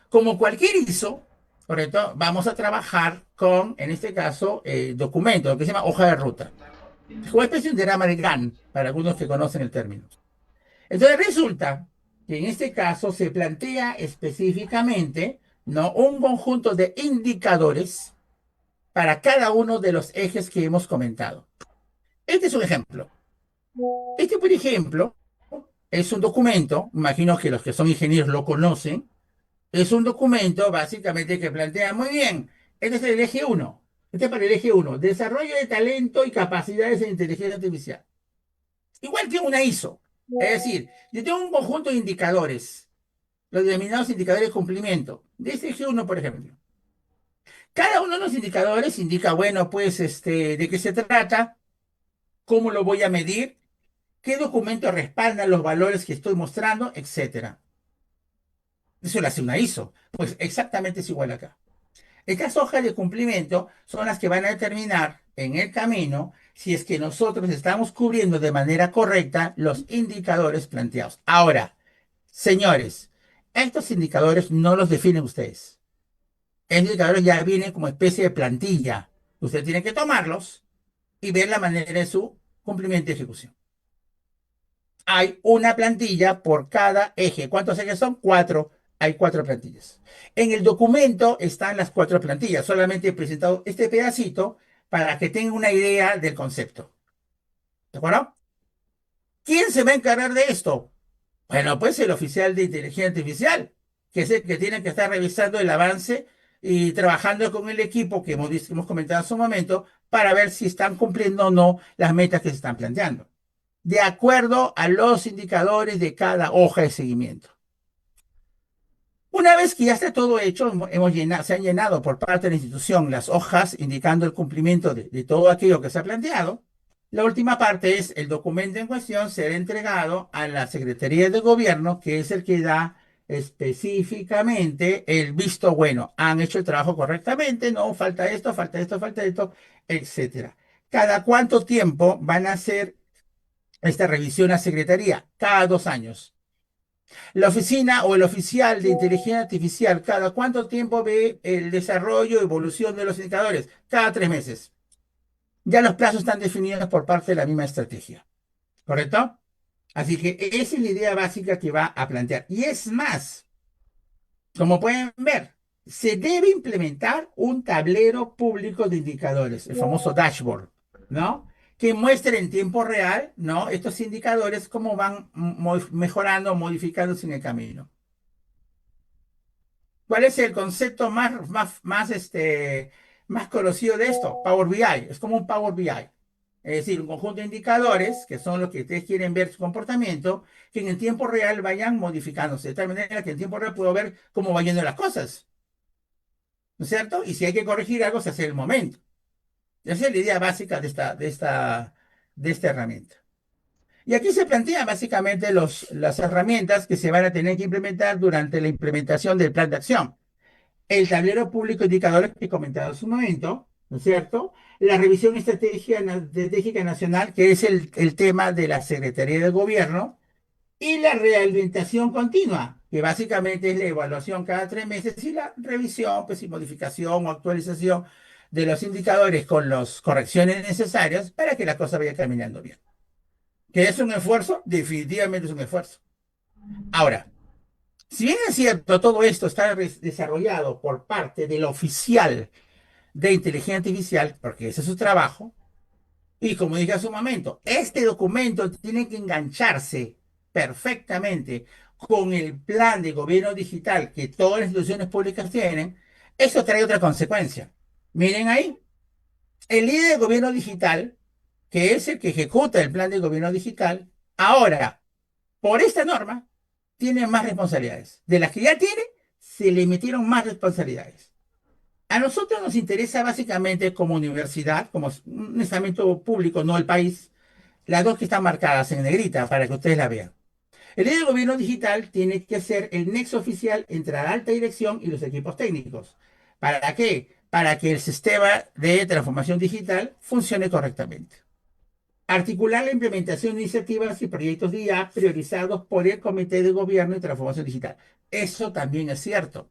Como cualquier ISO, correcto, vamos a trabajar con, en este caso, documento, lo que se llama hoja de ruta. Es como una especie de diagrama de Gantt, para algunos que conocen el término. Entonces resulta que en este caso se plantea específicamente, ¿no? un conjunto de indicadores para cada uno de los ejes que hemos comentado. Este es un ejemplo. Este, por ejemplo, es un documento, imagino que los que son ingenieros lo conocen, es un documento básicamente que plantea muy bien, este es el eje 1, este es para el eje 1, desarrollo de talento y capacidades en inteligencia artificial. Igual que una ISO, es decir, yo tengo un conjunto de indicadores, los denominados indicadores de cumplimiento, de este eje 1, por ejemplo. Cada uno de los indicadores indica, bueno, pues, de qué se trata, cómo lo voy a medir, qué documento respalda los valores que estoy mostrando, etcétera. Eso lo hace una ISO. Pues exactamente es igual acá. Estas hojas de cumplimiento son las que van a determinar en el camino si es que nosotros estamos cubriendo de manera correcta los indicadores planteados. Ahora, señores, estos indicadores no los definen ustedes. Estos indicadores ya vienen como especie de plantilla. Usted tiene que tomarlos y ver la manera de su cumplimiento y ejecución. Hay una plantilla por cada eje. ¿Cuántos ejes son? Cuatro. Hay cuatro plantillas. En el documento están las cuatro plantillas. Solamente he presentado este pedacito para que tengan una idea del concepto. ¿De acuerdo? ¿Quién se va a encargar de esto? Bueno, pues el oficial de inteligencia artificial, que es el que tiene que estar revisando el avance y trabajando con el equipo que hemos comentado hace un momento para ver si están cumpliendo o no las metas que se están planteando, de acuerdo a los indicadores de cada hoja de seguimiento. Una vez que ya está todo hecho, se han llenado por parte de la institución las hojas indicando el cumplimiento de todo aquello que se ha planteado. La última parte es el documento en cuestión será entregado a la Secretaría de Gobierno, que es el que da específicamente el visto bueno. Han hecho el trabajo correctamente, no falta esto, falta esto, falta esto, etcétera. ¿Cada cuánto tiempo van a hacer esta revisión a Secretaría? Cada 2 años. La oficina o el oficial de inteligencia artificial, ¿cada cuánto tiempo ve el desarrollo y evolución de los indicadores? Cada 3 meses. Ya los plazos están definidos por parte de la misma estrategia. ¿Correcto? Así que esa es la idea básica que va a plantear. Y es más, como pueden ver, se debe implementar un tablero público de indicadores, el famoso dashboard, ¿no? Que muestre en tiempo real, ¿no? Estos indicadores, cómo van mejorando, modificándose en el camino. ¿Cuál es el concepto más conocido de esto? Power BI. Es como un Power BI. Es decir, un conjunto de indicadores, que son los que ustedes quieren ver su comportamiento, que en el tiempo real vayan modificándose, de tal manera que en tiempo real puedo ver cómo van yendo las cosas. ¿No es cierto? Y si hay que corregir algo, se hace en el momento. Esa es la idea básica de esta herramienta. Y aquí se plantean básicamente las herramientas que se van a tener que implementar durante la implementación del plan de acción. El tablero público de indicadores que he comentado hace un momento, ¿no es cierto? La revisión estratégica nacional, que es el tema de la Secretaría de Gobierno, y la realimentación continua, que básicamente es la evaluación cada 3 meses y la revisión, pues y modificación o actualización de los indicadores con las correcciones necesarias para que la cosa vaya caminando bien. ¿Que es un esfuerzo? Definitivamente es un esfuerzo. Ahora, si bien es cierto, todo esto está desarrollado por parte del oficial de inteligencia artificial, porque ese es su trabajo, y como dije hace un momento, este documento tiene que engancharse perfectamente con el plan de gobierno digital que todas las instituciones públicas tienen. Eso trae otra consecuencia. Miren ahí, el líder de gobierno digital, que es el que ejecuta el plan de gobierno digital, ahora, por esta norma, tiene más responsabilidades. De las que ya tiene, se le metieron más responsabilidades. A nosotros nos interesa básicamente como universidad, como un estamento público, no el país, las dos que están marcadas en negrita para que ustedes la vean. El líder de gobierno digital tiene que ser el nexo oficial entre la alta dirección y los equipos técnicos. ¿Para qué? Para que el sistema de transformación digital funcione correctamente. Articular la implementación de iniciativas y proyectos de IA priorizados por el Comité de Gobierno y Transformación Digital. Eso también es cierto.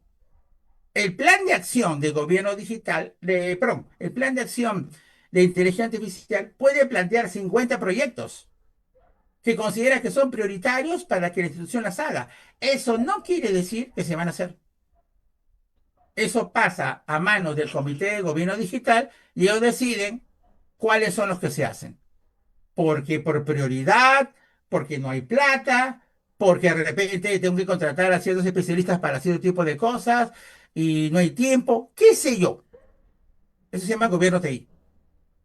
El plan de acción de gobierno digital, perdón, el plan de acción de inteligencia artificial puede plantear 50 proyectos que considera que son prioritarios para que la institución las haga. Eso no quiere decir que se van a hacer. Eso pasa a manos del Comité de Gobierno Digital y ellos deciden cuáles son los que se hacen. Porque por prioridad, porque no hay plata, porque de repente tengo que contratar a ciertos especialistas para cierto tipo de cosas y no hay tiempo, qué sé yo. Eso se llama gobierno TI.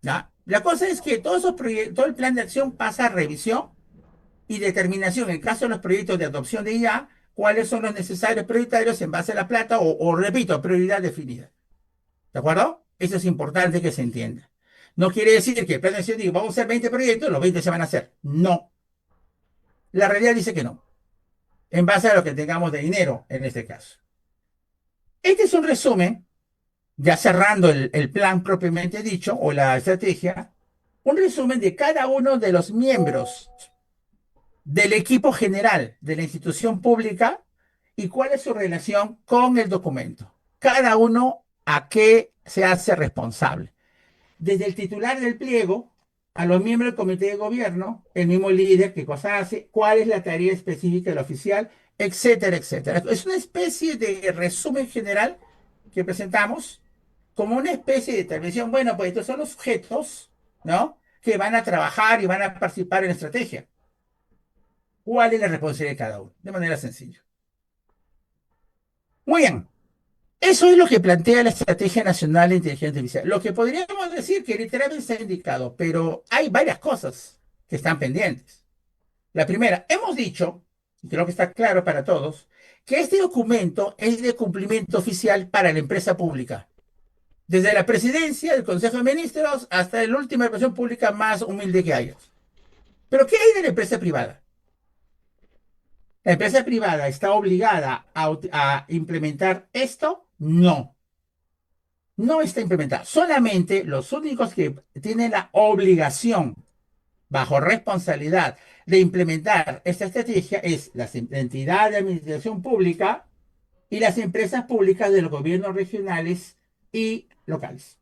¿Ya? La cosa es que todos esos proyectos, todo el plan de acción pasa a revisión y determinación en caso de los proyectos de adopción de IA, cuáles son los necesarios prioritarios en base a la plata repito, prioridad definida. ¿De acuerdo? Eso es importante que se entienda. No quiere decir que el plan de acción diga, vamos a hacer 20 proyectos, los 20 se van a hacer. No. La realidad dice que no, en base a lo que tengamos de dinero en este caso. Este es un resumen, ya cerrando el plan propiamente dicho o la estrategia, un resumen de cada uno de los miembros del equipo general de la institución pública y cuál es su relación con el documento. Cada uno a qué se hace responsable. Desde el titular del pliego a los miembros del comité de gobierno, el mismo líder, qué cosa hace, cuál es la tarea específica del oficial, etcétera, etcétera. Es una especie de resumen general que presentamos como una especie de intervención. Bueno, pues estos son los sujetos, ¿no? Que van a trabajar y van a participar en la estrategia. ¿Cuál es la responsabilidad de cada uno? De manera sencilla. Muy bien. Eso es lo que plantea la Estrategia Nacional de Inteligencia Artificial. Lo que podríamos decir que literalmente está indicado, pero hay varias cosas que están pendientes. La primera, hemos dicho, y creo que está claro para todos, que este documento es de cumplimiento oficial para la empresa pública. Desde la presidencia, el Consejo de Ministros, hasta la última expresión pública más humilde que haya. Pero ¿qué hay de la empresa privada? ¿La empresa privada está obligada a implementar esto? No, no está implementado. Solamente los únicos que tienen la obligación, bajo responsabilidad, de implementar esta estrategia es las entidades de administración pública y las empresas públicas de los gobiernos regionales y locales.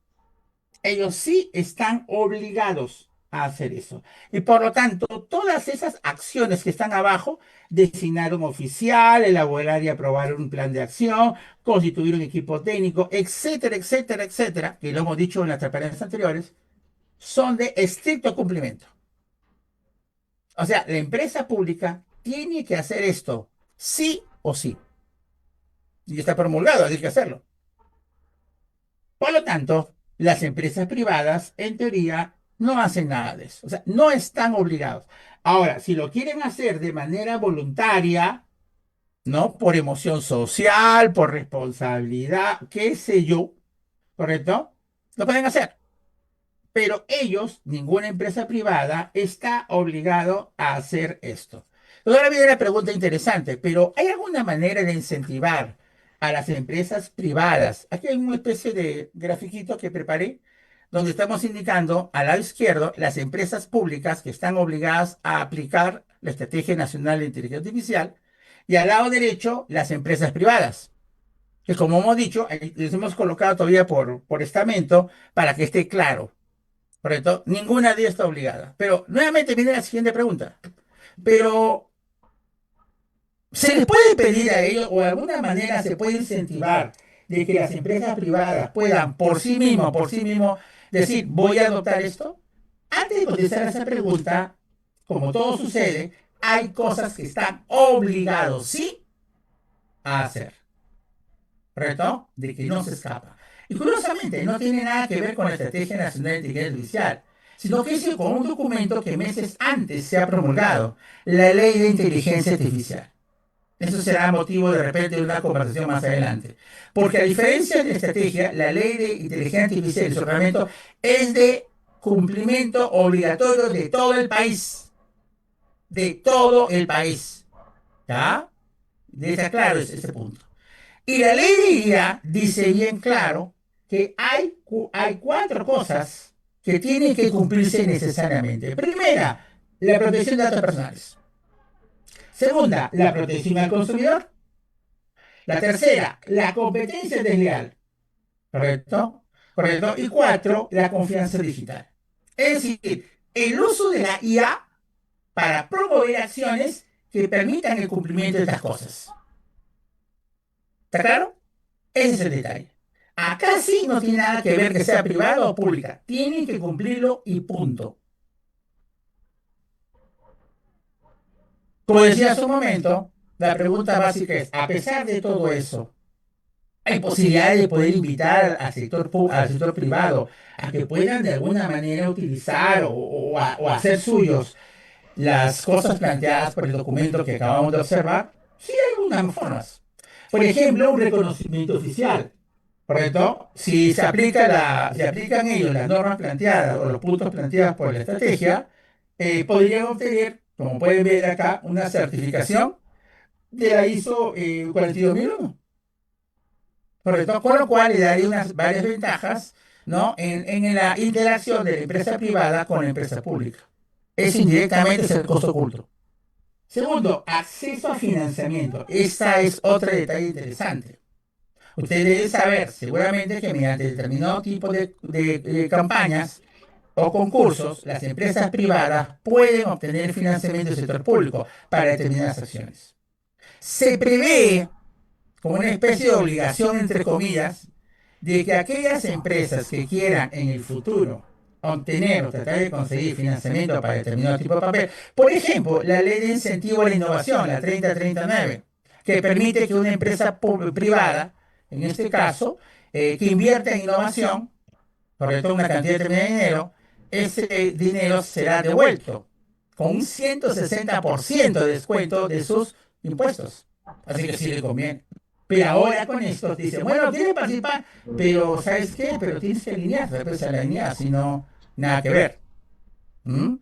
Ellos sí están obligados a hacer eso. Y por lo tanto, todas esas acciones que están abajo, designar un oficial, elaborar y aprobar un plan de acción, constituir un equipo técnico, etcétera, etcétera, etcétera, que lo hemos dicho en las transparencias anteriores, son de estricto cumplimiento. O sea, la empresa pública tiene que hacer esto, sí o sí. Y está promulgado, hay que hacerlo. Por lo tanto, las empresas privadas, en teoría, no hacen nada de eso. O sea, no están obligados. Ahora, si lo quieren hacer de manera voluntaria, ¿no? Por emoción social, por responsabilidad, qué sé yo, ¿correcto? Lo pueden hacer. Pero ellos, ninguna empresa privada, está obligado a hacer esto. Entonces, ahora viene la pregunta interesante, pero ¿hay alguna manera de incentivar a las empresas privadas? Aquí hay una especie de grafiquito que preparé, donde estamos indicando al lado izquierdo las empresas públicas que están obligadas a aplicar la Estrategia Nacional de Inteligencia Artificial y al lado derecho las empresas privadas, que como hemos dicho, ahí les hemos colocado todavía por estamento para que esté claro, ¿correcto? Ninguna de ellas está obligada. Pero nuevamente viene la siguiente pregunta. Pero, ¿se les puede pedir a ellos o de alguna manera se puede incentivar de que las empresas privadas puedan por sí mismo, decir, voy a adoptar esto? Antes de contestar a esa pregunta, como todo sucede, hay cosas que están obligados, sí, a hacer, ¿correcto? De que no se escapa. Y curiosamente, no tiene nada que ver con la Estrategia Nacional de Inteligencia Artificial, sino que es con un documento que meses antes se ha promulgado, la Ley de Inteligencia Artificial. Eso será motivo de repente de una conversación más adelante. Porque a diferencia de la estrategia, la Ley de Inteligencia Artificial y su reglamento es de cumplimiento obligatorio de todo el país. De todo el país. ¿Ya? Deja claro ese punto. Y la ley de IA dice bien claro que hay cuatro cosas que tienen que cumplirse necesariamente. Primera, la protección de datos personales. Segunda, la protección al consumidor. La tercera, la competencia desleal. ¿Correcto? ¿Correcto? Y cuatro, la confianza digital. Es decir, el uso de la IA para promover acciones que permitan el cumplimiento de estas cosas. ¿Está claro? Ese es el detalle. Acá sí no tiene nada que ver que sea privada o pública. Tienen que cumplirlo y punto. Como decía hace un momento, la pregunta básica es, a pesar de todo eso, hay posibilidades de poder invitar al sector privado a que puedan de alguna manera utilizar o hacer suyos las cosas planteadas por el documento que acabamos de observar. Sí hay algunas formas. Por ejemplo, un reconocimiento oficial. ¿Correcto? Si se aplican ellos las normas planteadas o los puntos planteados por la estrategia, podrían obtener, como pueden ver acá, una certificación de la ISO 42001. ¿Correcto? Con lo cual le daría unas varias ventajas, ¿no? En la interacción de la empresa privada con la empresa pública. Es indirectamente el costo oculto. Segundo, acceso a financiamiento. Esta es otro detalle interesante. Ustedes deben saber seguramente que mediante determinado tipo de campañas o concursos, las empresas privadas pueden obtener financiamiento del sector público para determinadas acciones. Se prevé como una especie de obligación, entre comillas, de que aquellas empresas que quieran en el futuro obtener o tratar de conseguir financiamiento para determinado tipo de papel, por ejemplo, la ley de incentivo a la innovación, la 3039, que permite que una empresa privada, en este caso, que invierta en innovación, correcto, una cantidad determinada de dinero, ese dinero será devuelto con un 160% de descuento de sus impuestos. Así que sí le conviene. Pero ahora con esto te dicen, bueno, tienes que participar, pero ¿sabes qué? Pero tienes que alinearte, pues alinear, si no, nada que ver. ¿Mm?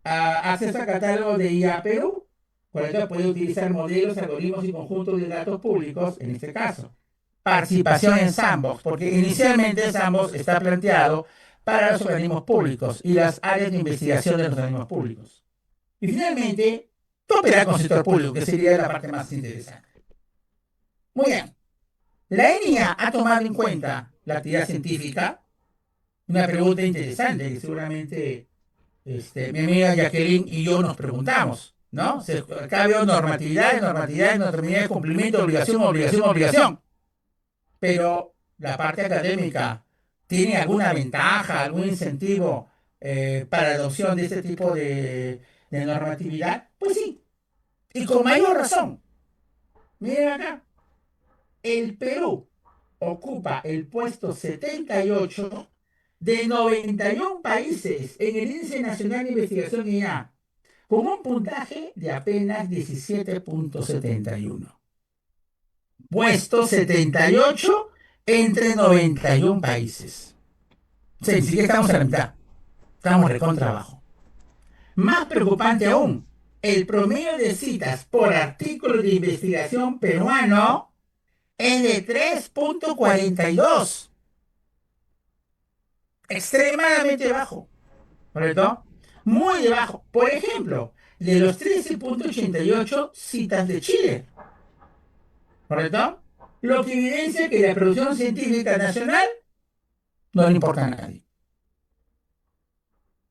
Acceso a catálogo de IA Perú, correcto, puede utilizar modelos, algoritmos y conjuntos de datos públicos, en este caso. Participación en Sandbox, porque inicialmente Sandbox está planteado para los organismos públicos y las áreas de investigación de los organismos públicos. Y finalmente, cooperar con el sector público, que sería la parte más interesante. Muy bien. La ENIA ha tomado en cuenta la actividad científica, una pregunta interesante que seguramente mi amiga Jacqueline y yo nos preguntamos, ¿no? Acá veo normatividad, normatividad, normatividad de cumplimiento, obligación, obligación, obligación. Pero la parte académica tiene alguna ventaja, algún incentivo para la adopción de este tipo de normatividad. Pues sí, y con mayor razón. Miren acá, el Perú ocupa el puesto 78 de 91 países en el Índice Nacional de Investigación IA, con un puntaje de apenas 17,71. Puesto 78 entre 91 países. O sea, ni siquiera estamos a la mitad. Estamos recontra abajo. Más preocupante aún, el promedio de citas por artículo de investigación peruano es de 3,42. Extremadamente bajo. ¿Correcto? Muy debajo. Por ejemplo, de los 13,88 citas de Chile, ¿correcto? Lo que evidencia que la producción científica nacional no le importa a nadie.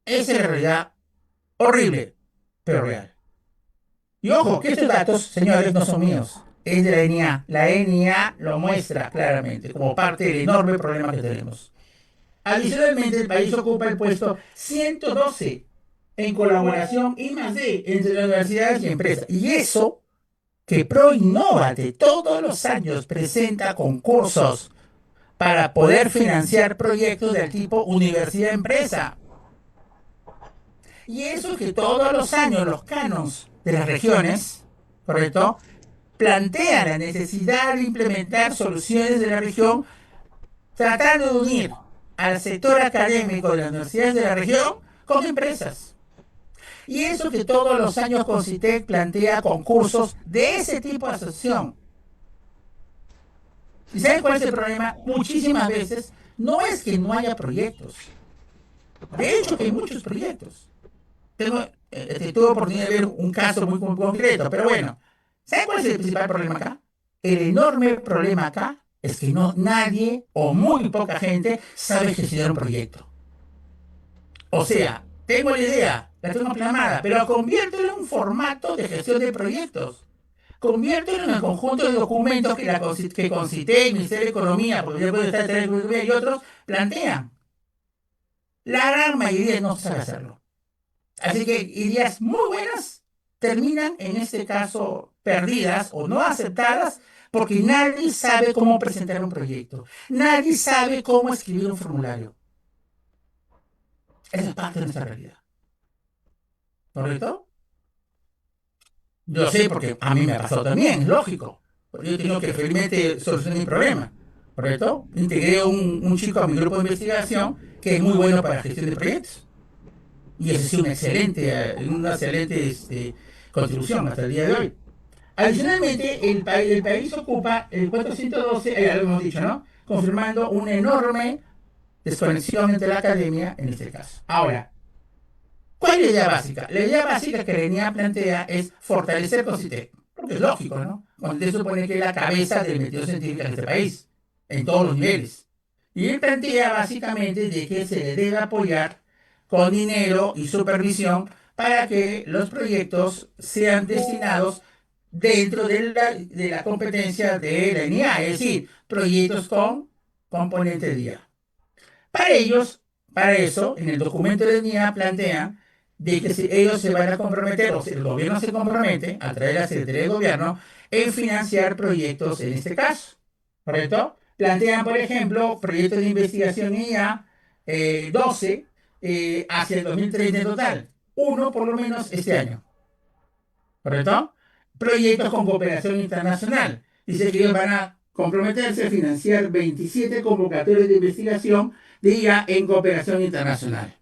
Esa es la realidad horrible, pero real. Y ojo, que estos datos, señores, no son míos. Es de la ENIA. La ENIA lo muestra claramente como parte del enorme problema que tenemos. Adicionalmente, el país ocupa el puesto 112 en colaboración I+D entre las universidades y empresas. Y eso que ProInnovate todos los años presenta concursos para poder financiar proyectos del tipo universidad-empresa. Y eso que todos los años los canons de las regiones, ¿correcto?, plantean la necesidad de implementar soluciones de la región tratando de unir al sector académico de las universidades de la región con empresas. Y eso que todos los años Concitec plantea concursos de ese tipo de asociación. ¿Y saben cuál es el problema? Muchísimas veces no es que no haya proyectos. De hecho, que hay muchos proyectos. Tuve oportunidad de ver un caso muy concreto, pero bueno, ¿saben cuál es el principal problema acá? El enorme problema acá es que no nadie o muy poca gente sabe gestionar un proyecto. O sea, tengo la idea, la tengo plasmada, pero conviértelo en un formato de gestión de proyectos. Conviértelo en el conjunto de documentos que Concité, el Ministerio de Economía, porque ya puede estar el Economía y otros, plantean. La gran mayoría no sabe hacerlo. Así que ideas muy buenas terminan, en este caso, perdidas o no aceptadas porque nadie sabe cómo presentar un proyecto. Nadie sabe cómo escribir un formulario. Esa es parte de nuestra realidad. ¿Correcto? Yo sé porque a mí me ha pasado también, es lógico. Porque yo tengo que felizmente solucionar mi problema. ¿Correcto? Integré un chico a mi grupo de investigación que es muy bueno para la gestión de proyectos. Y esa ha sido una excelente contribución hasta el día de hoy. Adicionalmente, el país ocupa el 412, ya lo hemos dicho, ¿no? Confirmando una enorme desconexión entre la academia en este caso. Ahora, ¿cuál es la idea básica? La idea básica que la ENIA plantea es fortalecer CONCITEC, porque es lógico, ¿no? CONCITEC supone que es la cabeza del método científico en este país, en todos los niveles. Y él plantea básicamente de que se le debe apoyar con dinero y supervisión para que los proyectos sean destinados dentro de la competencia de la ENIA, es decir, proyectos con componente de IA. Para ellos, para eso, en el documento de NIA plantean de que ellos se van a comprometer, o sea, el gobierno se compromete a través de la Secretaría de Gobierno en financiar proyectos en este caso, ¿correcto? Plantean, por ejemplo, proyectos de investigación IA 12 hacia el 2030 en total, uno por lo menos este año, ¿correcto? Proyectos con cooperación internacional. Dice que ellos van a comprometerse a financiar 27 convocatorias de investigación de IA en cooperación internacional.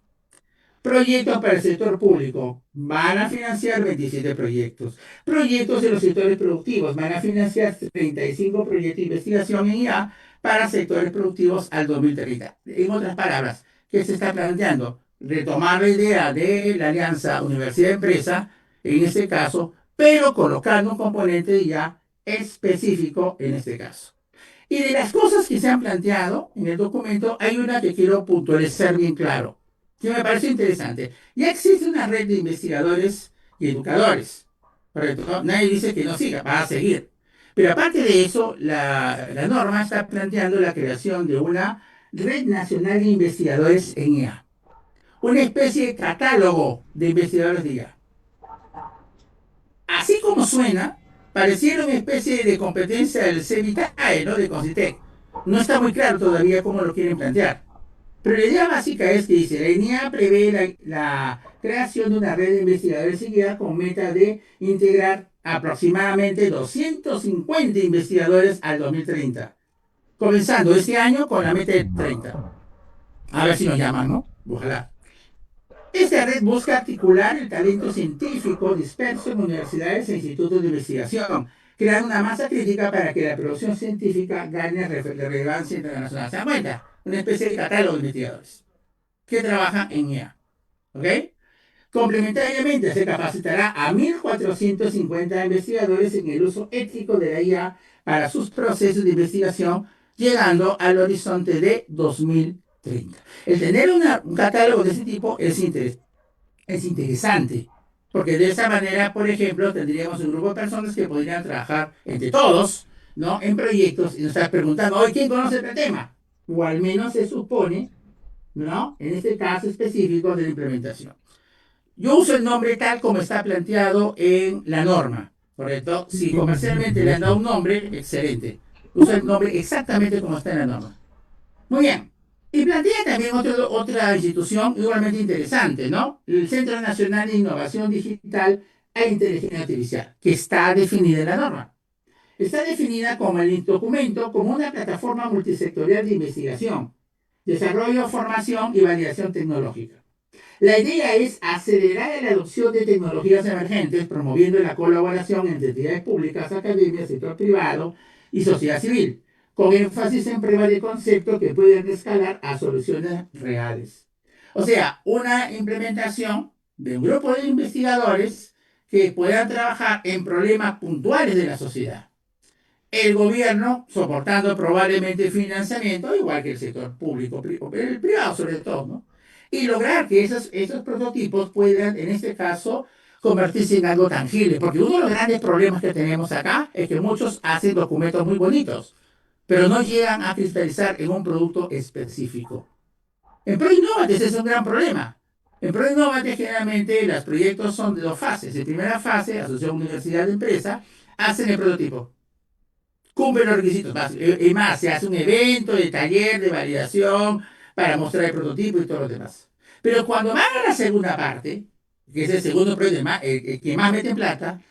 Proyectos para el sector público. Van a financiar 27 proyectos. Proyectos de los sectores productivos. Van a financiar 35 proyectos de investigación en IA para sectores productivos al 2030. En otras palabras, ¿qué se está planteando? Retomar la idea de la alianza universidad-empresa, en este caso, pero colocando un componente de IA específico en este caso. Y de las cosas que se han planteado en el documento, hay una que quiero puntualizar bien claro, que me parece interesante. Ya existe una red de investigadores y educadores, ¿correcto? ¿No? Nadie dice que no siga, va a seguir. Pero aparte de eso, la norma está planteando la creación de una red nacional de investigadores en IA, una especie de catálogo de investigadores de IA. Así como suena, pareciera una especie de competencia del CEVITAE, ¿no? De Concitec. No está muy claro todavía cómo lo quieren plantear. Pero la idea básica es que dice, la INEA prevé la creación de una red de investigadores seguida con meta de integrar aproximadamente 250 investigadores al 2030, comenzando este año con la meta de 30. A ver si nos llaman, ¿no? Ojalá. Esta red busca articular el talento científico disperso en universidades e institutos de investigación, creando una masa crítica para que la producción científica gane relevancia internacional. ¿Se dan cuenta? Una especie de catálogo de investigadores que trabajan en IA. ¿Ok? Complementariamente, se capacitará a 1.450 investigadores en el uso ético de la IA para sus procesos de investigación, llegando al horizonte de 2030. El tener un catálogo de ese tipo es interesante, porque de esa manera, por ejemplo, tendríamos un grupo de personas que podrían trabajar entre todos, ¿no? En proyectos y nos están preguntando, hoy, ¿quién conoce este tema? O al menos se supone, ¿no? En este caso específico de la implementación. Yo uso el nombre tal como está planteado en la norma, ¿correcto? Si comercialmente le han dado un nombre, excelente. Uso el nombre exactamente como está en la norma. Muy bien. Y plantea también otra institución igualmente interesante, ¿no? El Centro Nacional de Innovación Digital e Inteligencia Artificial, que está definida en la norma. Está definida como el documento como una plataforma multisectorial de investigación, desarrollo, formación y validación tecnológica. La idea es acelerar la adopción de tecnologías emergentes, promoviendo la colaboración entre entidades públicas, academias, sector privado y sociedad civil, con énfasis en pruebas de concepto que pueden escalar a soluciones reales. O sea, una implementación de un grupo de investigadores que puedan trabajar en problemas puntuales de la sociedad. El gobierno soportando probablemente financiamiento, igual que el sector público, el privado sobre todo, ¿no? Y lograr que esos prototipos puedan, en este caso, convertirse en algo tangible. Porque uno de los grandes problemas que tenemos acá es que muchos hacen documentos muy bonitos, pero no llegan a cristalizar en un producto específico. En ProInnovate ese es un gran problema. En ProInnovate generalmente los proyectos son de dos fases. En primera fase, asociación universidad de empresa, hacen el prototipo, cumple los requisitos básicos. Y más, se hace un evento de taller de validación para mostrar el prototipo y todo lo demás. Pero cuando van a la segunda parte, que es el segundo proyecto, el que más mete en plata,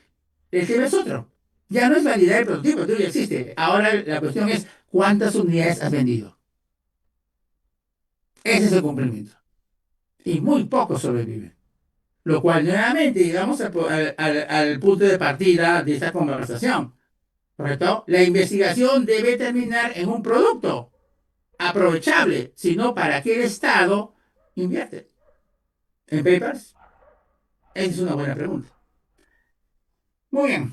el tema es otro. Ya no es validar el prototipo, tú ya existe. Ahora la cuestión es cuántas unidades has vendido. Ese es el cumplimiento. Y muy pocos sobreviven. Lo cual nuevamente, digamos, al punto de partida de esta conversación. ¿Correcto? La investigación debe terminar en un producto aprovechable, sino para qué el Estado invierte en papers. Esa es una buena pregunta. Muy bien,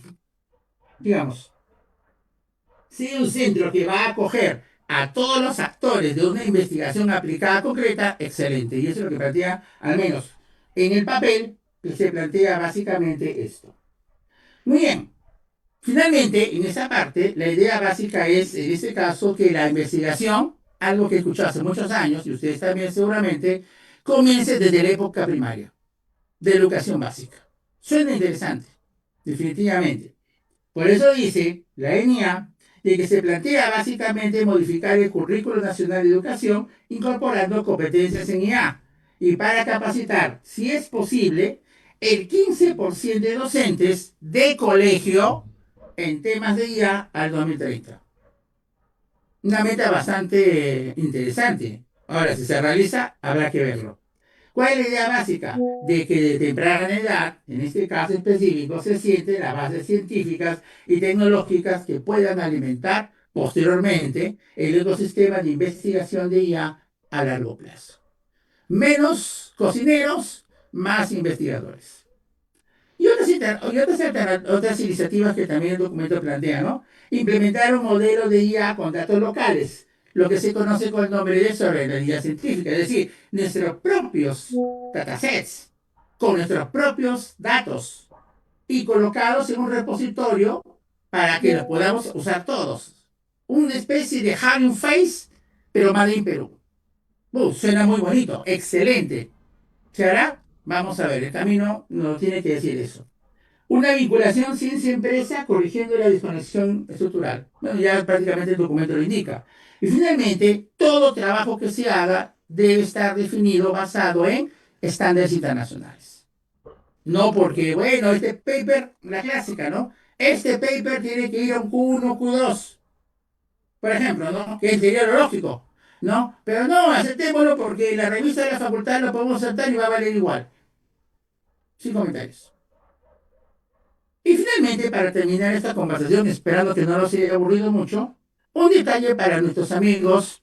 digamos, si un centro que va a acoger a todos los actores de una investigación aplicada concreta, excelente. Y eso es lo que plantea, al menos en el papel, que se plantea básicamente esto. Muy bien. Finalmente, en esa parte, la idea básica es, en este caso, que la investigación, algo que he escuchado hace muchos años, y ustedes también seguramente, comience desde la época primaria, de educación básica. Suena interesante, definitivamente. Por eso dice la ENIA de que se plantea básicamente modificar el Currículo Nacional de Educación incorporando competencias en IA y para capacitar, si es posible, el 15% de docentes de colegio en temas de IA al 2030. Una meta bastante interesante. Ahora, si se realiza, habrá que verlo. ¿Cuál es la idea básica? De que de temprana edad, en este caso específico, se sienten las bases científicas y tecnológicas que puedan alimentar posteriormente el ecosistema de investigación de IA a largo plazo. Menos cocineros, más investigadores. Y otras iniciativas que también el documento plantea, ¿no? Implementar un modelo de IA con datos locales, lo que se conoce con el nombre de soberanía científica, es decir, nuestros propios datasets, con nuestros propios datos y colocados en un repositorio para que los podamos usar todos. Una especie de Hugging Face, pero Made in Perú. Suena muy bonito, excelente. ¿Se hará? Vamos a ver, el camino nos tiene que decir eso. Una vinculación ciencia-empresa corrigiendo la desconexión estructural. Bueno, ya prácticamente el documento lo indica. Y finalmente, todo trabajo que se haga debe estar definido basado en estándares internacionales. No porque, bueno, este paper, la clásica, ¿no? Este paper tiene que ir a un Q1, Q2, por ejemplo, ¿no? Que sería lo lógico, ¿no? Pero no, aceptémoslo porque la revista de la facultad lo podemos aceptar y va a valer igual. Sin comentarios. Y finalmente, para terminar esta conversación, esperando que no los haya aburrido mucho, un detalle para nuestros amigos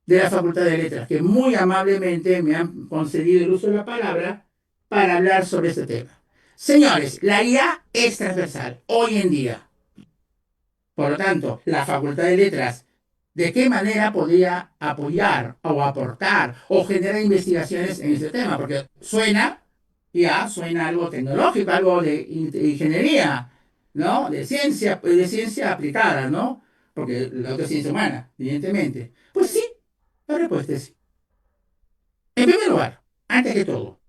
de la Facultad de Letras, que muy amablemente me han concedido el uso de la palabra para hablar sobre este tema. Señores, la IA es transversal hoy en día. Por lo tanto, la Facultad de Letras, ¿de qué manera podría apoyar o aportar o generar investigaciones en este tema? Porque suena, ya, suena algo tecnológico, algo de ingeniería, ¿no? De ciencia aplicada, ¿no? Porque la otra es ciencia humana, evidentemente. Pues sí, la respuesta es sí. En primer lugar, antes que todo,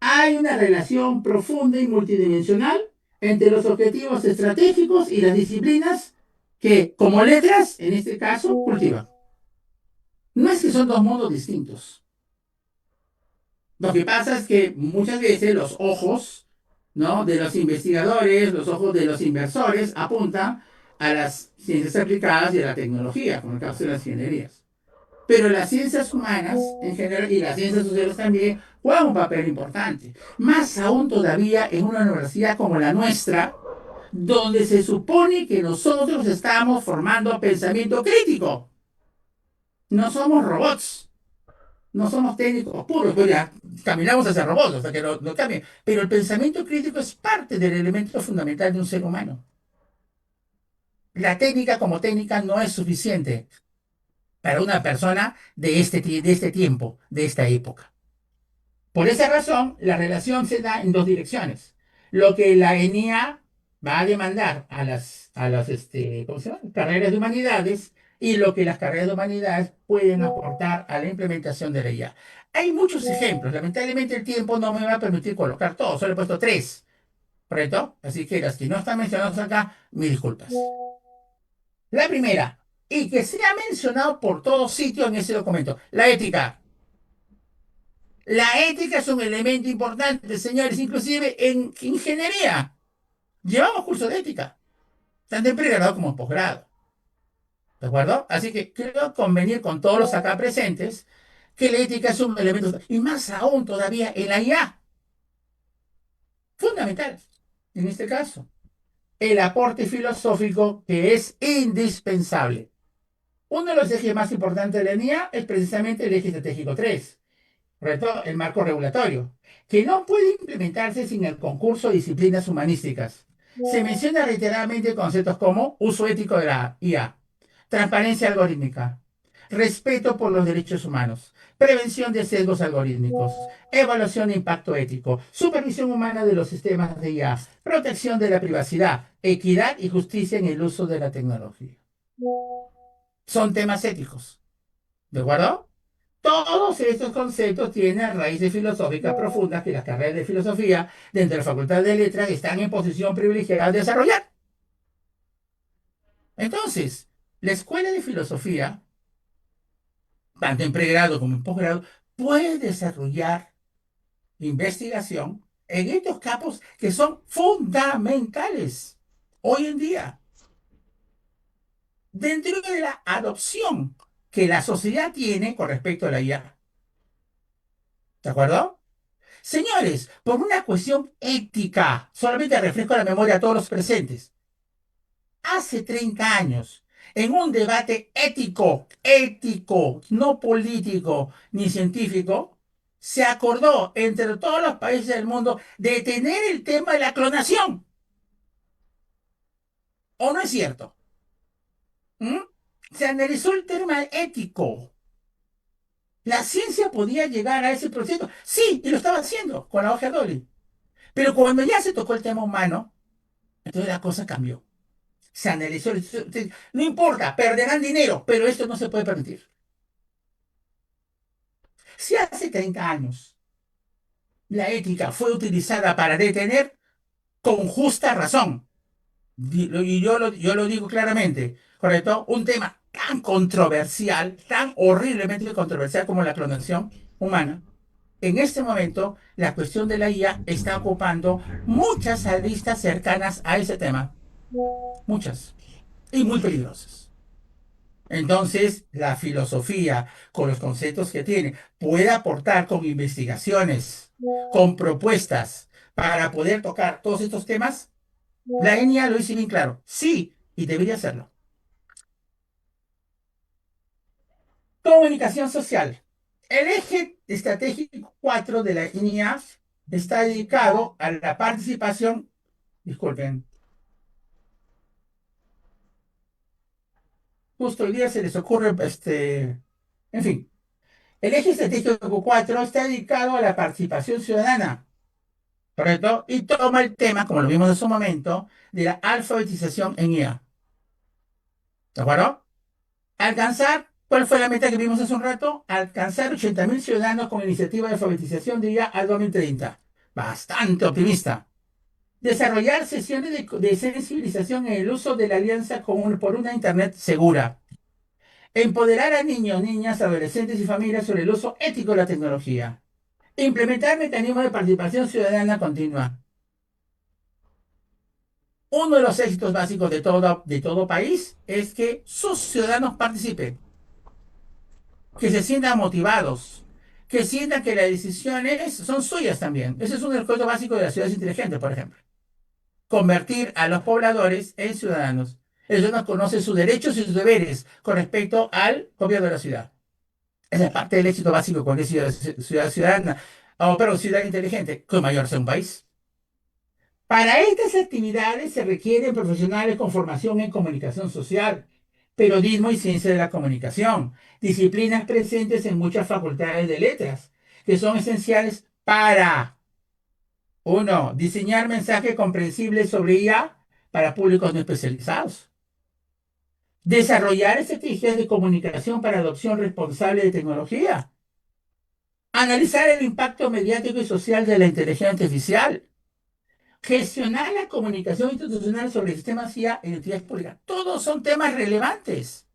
hay una relación profunda y multidimensional entre los objetivos estratégicos y las disciplinas que, como letras, en este caso, cultivan. No es que son dos mundos distintos. Lo que pasa es que muchas veces los ojos, ¿no?, de los investigadores, los ojos de los inversores apuntan a las ciencias aplicadas y a la tecnología, como el caso de las ingenierías. Pero las ciencias humanas en general y las ciencias sociales también juegan un papel importante. Más aún todavía en una universidad como la nuestra, donde se supone que nosotros estamos formando pensamiento crítico. No somos robots, no somos técnicos puros, pues ya caminamos hacia robots, o sea que no cambien. Pero el pensamiento crítico es parte del elemento fundamental de un ser humano. La técnica como técnica no es suficiente para una persona de este tiempo, de esta época. Por esa razón, la relación se da en dos direcciones. Lo que la ENIA va a demandar a las ¿cómo se llama?, carreras de humanidades y lo que las carreras de humanidades pueden aportar a la implementación de la IA. Hay muchos ejemplos. Lamentablemente el tiempo no me va a permitir colocar todos. Solo he puesto tres, ¿correcto? Así que las que no están mencionadas acá, mis disculpas. La primera, y que se ha mencionado por todos sitios en ese documento, la ética. La ética es un elemento importante, señores, inclusive en ingeniería. Llevamos cursos de ética, tanto en pregrado como en posgrado. ¿De acuerdo? Así que creo convenir con todos los acá presentes que la ética es un elemento, y más aún todavía en la IA, fundamental en este caso. El aporte filosófico que es indispensable. Uno de los ejes más importantes de la IA es precisamente el eje estratégico 3. ¿Correcto? El marco regulatorio, que no puede implementarse sin el concurso de disciplinas humanísticas. Se menciona reiteradamente conceptos como uso ético de la IA, transparencia algorítmica, respeto por los derechos humanos, prevención de sesgos algorítmicos, evaluación de impacto ético, supervisión humana de los sistemas de IA, protección de la privacidad, equidad y justicia en el uso de la tecnología. Son temas éticos, ¿de acuerdo? Todos estos conceptos tienen raíces filosóficas profundas que las carreras de filosofía dentro de la Facultad de Letras están en posición privilegiada de desarrollar. Entonces, la Escuela de Filosofía, tanto en pregrado como en posgrado, puede desarrollar investigación en estos campos que son fundamentales hoy en día, dentro de la adopción que la sociedad tiene con respecto a la IA. ¿De acuerdo? Señores, por una cuestión ética, solamente refresco la memoria a todos los presentes. Hace 30 años, en un debate ético, no político ni científico, se acordó entre todos los países del mundo detener el tema de la clonación. ¿O no es cierto? ¿Mm? Se analizó el tema ético. La ciencia podía llegar a ese proceso. Sí, y lo estaba haciendo con la hoja Dolly. Pero cuando ya se tocó el tema humano, entonces la cosa cambió. Se analizó, no importa, perderán dinero, pero esto no se puede permitir. Si hace 30 años la ética fue utilizada para detener con justa razón, y yo lo digo claramente, ¿correcto? Un tema tan controversial, tan horriblemente controversial como la clonación humana, en este momento la cuestión de la IA está ocupando muchas aristas cercanas a ese tema, muchas, y muy peligrosas. Entonces, la filosofía, con los conceptos que tiene, puede aportar con investigaciones, con propuestas para poder tocar todos estos temas. La ENIA lo dice bien claro, sí, y debería hacerlo. Comunicación social. El eje estratégico 4 de la ENIA está dedicado a la participación, disculpen, justo hoy día se les ocurre, en fin, el eje estratégico 4 está dedicado a la participación ciudadana, ¿correcto? Y toma el tema, como lo vimos en su momento, de la alfabetización en IA, ¿de acuerdo? Alcanzar, ¿cuál fue la meta que vimos hace un rato? Alcanzar 80.000 ciudadanos con iniciativa de alfabetización de IA al 2030. Bastante optimista. Desarrollar sesiones de sensibilización en el uso de la alianza por una Internet segura. Empoderar a niños, niñas, adolescentes y familias sobre el uso ético de la tecnología. Implementar mecanismos de participación ciudadana continua. Uno de los éxitos básicos de todo país es que sus ciudadanos participen, que se sientan motivados, que sientan que las decisiones son suyas también. Ese es un aspecto básico de las ciudades inteligentes, por ejemplo. Convertir a los pobladores en ciudadanos. Ellos no conocen sus derechos y sus deberes con respecto al gobierno de la ciudad. Esa es parte del éxito básico con ciudad ciudadana, pero ciudad inteligente, que mayor sea un país. Para estas actividades se requieren profesionales con formación en comunicación social, periodismo y ciencia de la comunicación, disciplinas presentes en muchas facultades de letras, que son esenciales para, uno, diseñar mensajes comprensibles sobre IA para públicos no especializados, desarrollar estrategias de comunicación para adopción responsable de tecnología, analizar el impacto mediático y social de la inteligencia artificial, gestionar la comunicación institucional sobre sistemas IA en entidades públicas. Todos son temas relevantes.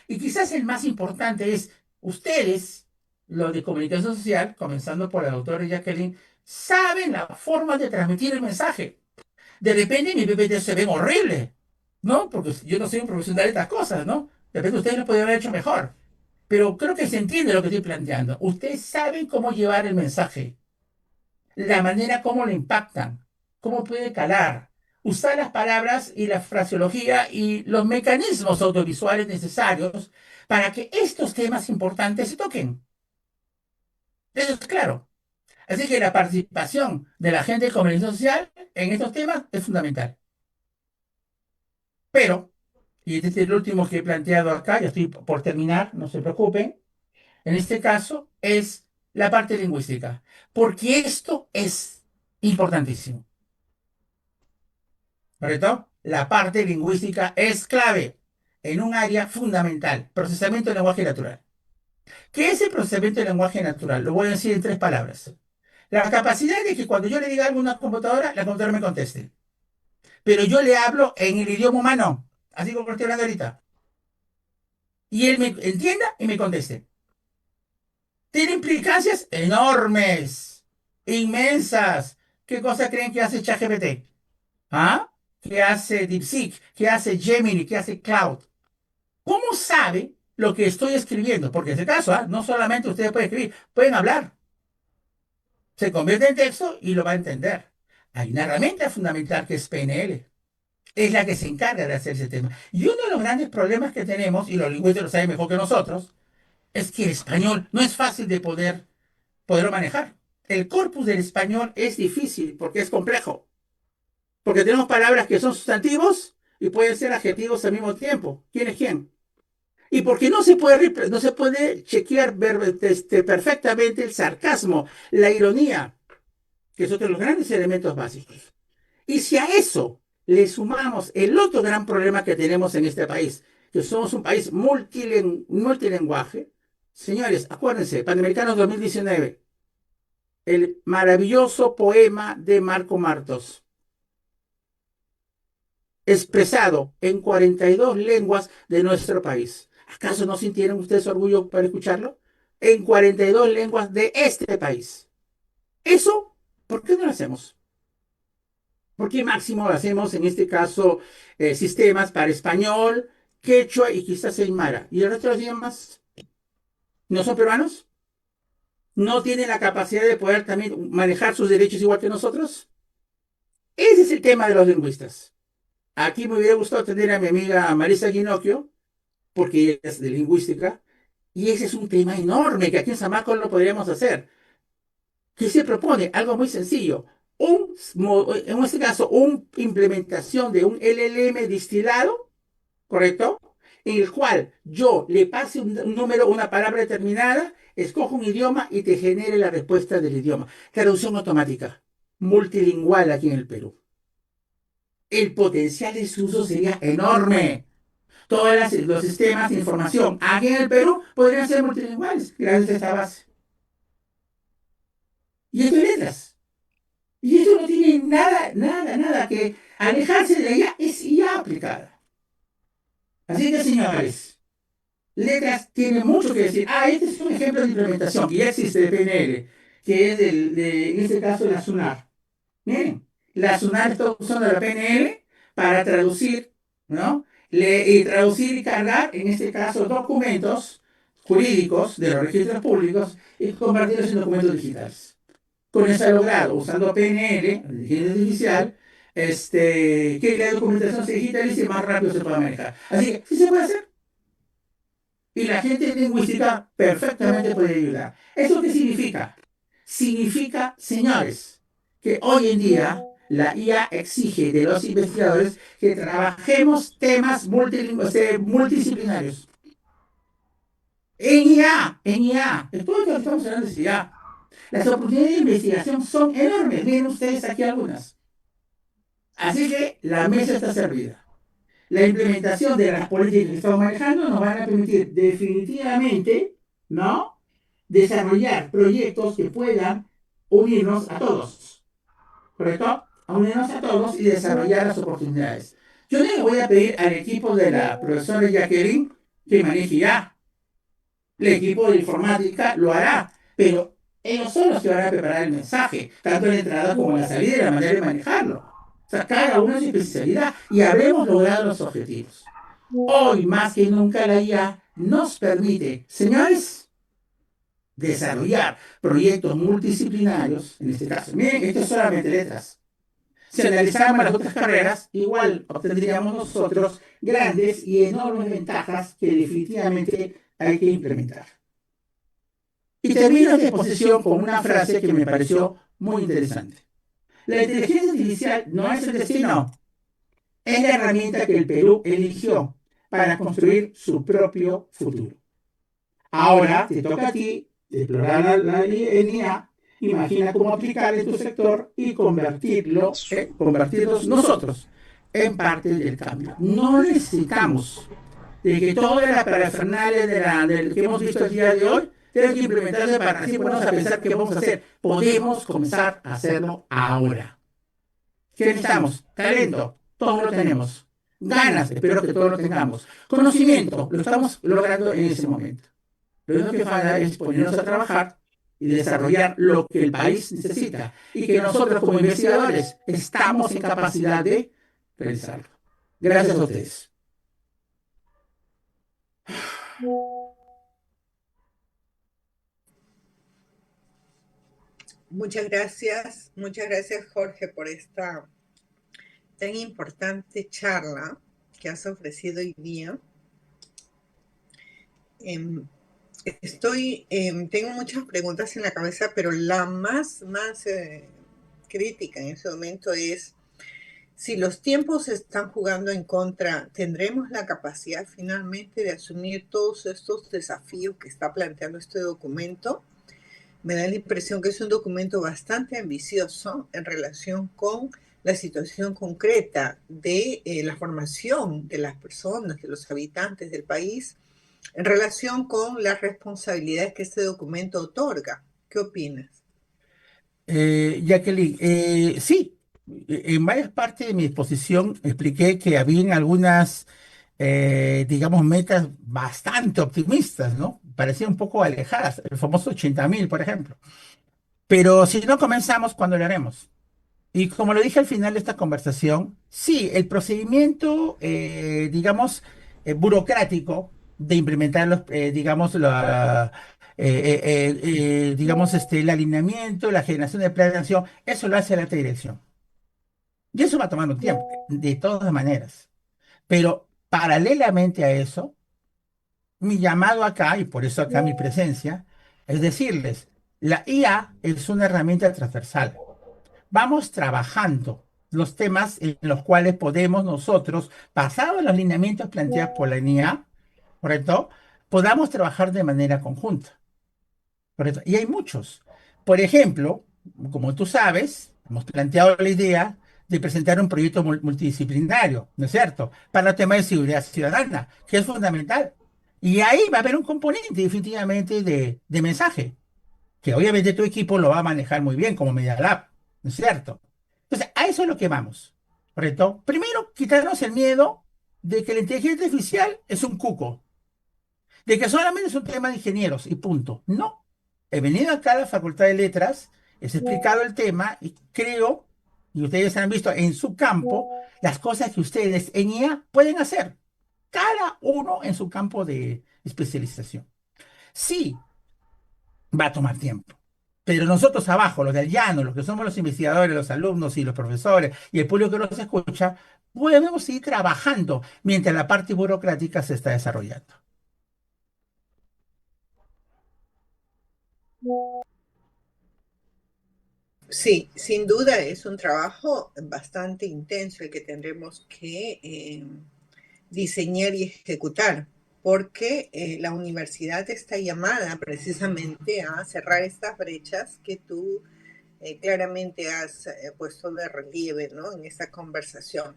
Y quizás el más importante es, ustedes, los de comunicación social, comenzando por la doctora Jacqueline, saben la forma de transmitir el mensaje. De repente mi PPT se ven horrible, ¿no? Porque yo no soy un profesional de estas cosas, ¿no? De repente ustedes lo podrían haber hecho mejor. Pero creo que se entiende lo que estoy planteando. Ustedes saben cómo llevar el mensaje, la manera como le impactan, cómo puede calar, usar las palabras y la fraseología y los mecanismos audiovisuales necesarios para que estos temas importantes se toquen. Eso es claro. Así que la participación de la gente de comunicación social en estos temas es fundamental. Pero, y este es el último que he planteado acá, ya estoy por terminar, no se preocupen, en este caso es la parte lingüística, porque esto es importantísimo. ¿Correcto? La parte lingüística es clave en un área fundamental, procesamiento del lenguaje natural. ¿Qué es el procesamiento del lenguaje natural? Lo voy a decir en tres palabras. La capacidad de que cuando yo le diga algo a una computadora, la computadora me conteste. Pero yo le hablo en el idioma humano, así como estoy hablando ahorita. Y él me entienda y me conteste. Tiene implicancias enormes, inmensas. ¿Qué cosa creen que hace ChatGPT? ¿Ah? ¿Qué hace DeepSeek? ¿Qué hace Gemini? ¿Qué hace Cloud? ¿Cómo sabe lo que estoy escribiendo? Porque en este caso, no solamente ustedes pueden escribir, pueden hablar. Se convierte en texto y lo va a entender. Hay una herramienta fundamental que es PNL. Es la que se encarga de hacer ese tema. Y uno de los grandes problemas que tenemos, y los lingüistas lo saben mejor que nosotros, es que el español no es fácil de poderlo manejar. El corpus del español es difícil porque es complejo. Porque tenemos palabras que son sustantivos y pueden ser adjetivos al mismo tiempo. ¿Quién es quién? Y porque no se puede chequear perfectamente el sarcasmo, la ironía, que es otro de los grandes elementos básicos. Y si a eso le sumamos el otro gran problema que tenemos en este país, que somos un país multilenguaje, señores, acuérdense, Panamericanos 2019, el maravilloso poema de Marco Martos, expresado en 42 lenguas de nuestro país. ¿Acaso no sintieron ustedes orgullo para escucharlo? En 42 lenguas de este país. Eso, ¿por qué no lo hacemos? ¿Por qué máximo lo hacemos en este caso sistemas para español, quechua y quizás aymara? ¿Y el resto de los idiomas no son peruanos? ¿No tienen la capacidad de poder también manejar sus derechos igual que nosotros? Ese es el tema de los lingüistas. Aquí me hubiera gustado tener a mi amiga Marisa Ginocchio, porque ella es de lingüística, y ese es un tema enorme que aquí en Zamaco lo podríamos hacer. ¿Qué se propone? Algo muy sencillo. En este caso, una implementación de un LLM distilado, ¿correcto? En el cual yo le pase un número, una palabra determinada, escojo un idioma y te genere la respuesta del idioma. Traducción automática, multilingüal aquí en el Perú. El potencial de su uso sería enorme. Todos los sistemas de información aquí en el Perú podrían ser multilingüales gracias a esta base. Y esto es letras. Y esto no tiene nada, nada, nada que alejarse de ella, es ya aplicada. Así que, señores, letras tiene mucho que decir. Ah, este es un ejemplo de implementación que ya existe de PNL, que es en este caso, la SUNAR. Miren, la SUNAR está usando la PNL para traducir, ¿no? Y traducir y cargar, en este caso, documentos jurídicos de los registros públicos y convertirlos en documentos digitales. Con eso ha logrado, usando PNL, inteligencia artificial, que la documentación se digitalice y más rápido se pueda manejar. Así que sí se puede hacer. Y la gente lingüística perfectamente puede ayudar. ¿Eso qué significa? Significa, señores, que hoy en día la IA exige de los investigadores que trabajemos temas multidisciplinarios. En IA, todo lo que estamos hablando es IA. Las oportunidades de investigación son enormes. Miren ustedes aquí algunas. Así que la mesa está servida. La implementación de las políticas que estamos manejando nos van a permitir definitivamente, ¿no? Desarrollar proyectos que puedan unirnos a todos, ¿correcto? A unirnos a todos y desarrollar las oportunidades. Yo no le voy a pedir al equipo de la profesora Jacqueline que maneje ya. El equipo de informática lo hará, pero ellos son los que van a preparar el mensaje, tanto en la entrada como en la salida y la manera de manejarlo. O sea, cada uno es su especialidad y habremos logrado los objetivos. Hoy más que nunca la IA nos permite, señores, desarrollar proyectos multidisciplinarios, en este caso. Miren, esto es solamente letras. Si analizáramos las otras carreras, igual obtendríamos nosotros grandes y enormes ventajas que definitivamente hay que implementar. Y termino esta exposición con una frase que me pareció muy interesante. La inteligencia artificial no es el destino, es la herramienta que el Perú eligió para construir su propio futuro. Ahora te toca a ti explorar la IA, imagina cómo aplicar en tu sector y convertirlos nosotros en parte del cambio. No necesitamos de que toda la parafernalia del que hemos visto el día de hoy tenga que implementarse para así ponernos a pensar qué vamos a hacer. Podemos comenzar a hacerlo ahora. ¿Qué necesitamos? Talento, todos lo tenemos. Ganas, espero que todos lo tengamos. Conocimiento, lo estamos logrando en ese momento. Lo único que falta es ponernos a trabajar y desarrollar lo que el país necesita y que nosotros como investigadores estamos en capacidad de realizarlo. Gracias a ustedes. Muchas gracias Jorge por esta tan importante charla que has ofrecido hoy día. Tengo muchas preguntas en la cabeza, pero la más crítica en ese momento es, si los tiempos se están jugando en contra, ¿tendremos la capacidad finalmente de asumir todos estos desafíos que está planteando este documento? Me da la impresión que es un documento bastante ambicioso en relación con la situación concreta de la formación de las personas, de los habitantes del país, en relación con las responsabilidades que este documento otorga. ¿Qué opinas? Jacqueline, sí, en varias partes de mi exposición expliqué que habían algunas, digamos, metas bastante optimistas, ¿no? Parecían un poco alejadas, el famoso 80.000, por ejemplo. Pero si no comenzamos, ¿cuándo lo haremos? Y como lo dije al final de esta conversación, sí, el procedimiento, digamos, burocrático de implementar digamos, digamos, el alineamiento, la generación de plan de acción, eso lo hace la alta dirección. Y eso va tomando tiempo, de todas maneras. Pero paralelamente a eso, mi llamado acá, y por eso acá mi presencia, es decirles, La IA es una herramienta transversal. Vamos trabajando los temas en los cuales podemos nosotros, basados en los lineamientos planteados por la IA, ¿correcto? Podamos trabajar de manera conjunta, ¿correcto? Y hay muchos. Por ejemplo, como tú sabes, hemos planteado la idea de presentar un proyecto multidisciplinario, ¿no es cierto? Para el tema de seguridad ciudadana, que es fundamental. Y ahí va a haber un componente definitivamente de mensaje que obviamente tu equipo lo va a manejar muy bien como Media Lab, ¿no es cierto? Entonces, a eso es lo que vamos, ¿correcto? Primero, quitarnos el miedo de que la inteligencia artificial es un cuco, de que solamente es un tema de ingenieros y punto. No, he venido acá a la Facultad de Letras, he explicado el tema y creo, y ustedes han visto en su campo, las cosas que ustedes en IA pueden hacer, cada uno en su campo de especialización. Sí, va a tomar tiempo. Pero nosotros abajo, los del llano, los que somos los investigadores, los alumnos y los profesores y el público que nos escucha, podemos seguir trabajando mientras la parte burocrática se está desarrollando. Sí, sin duda es un trabajo bastante intenso el que tendremos que diseñar y ejecutar, porque la universidad está llamada precisamente a cerrar estas brechas que tú claramente has puesto de relieve, ¿no? En esta conversación.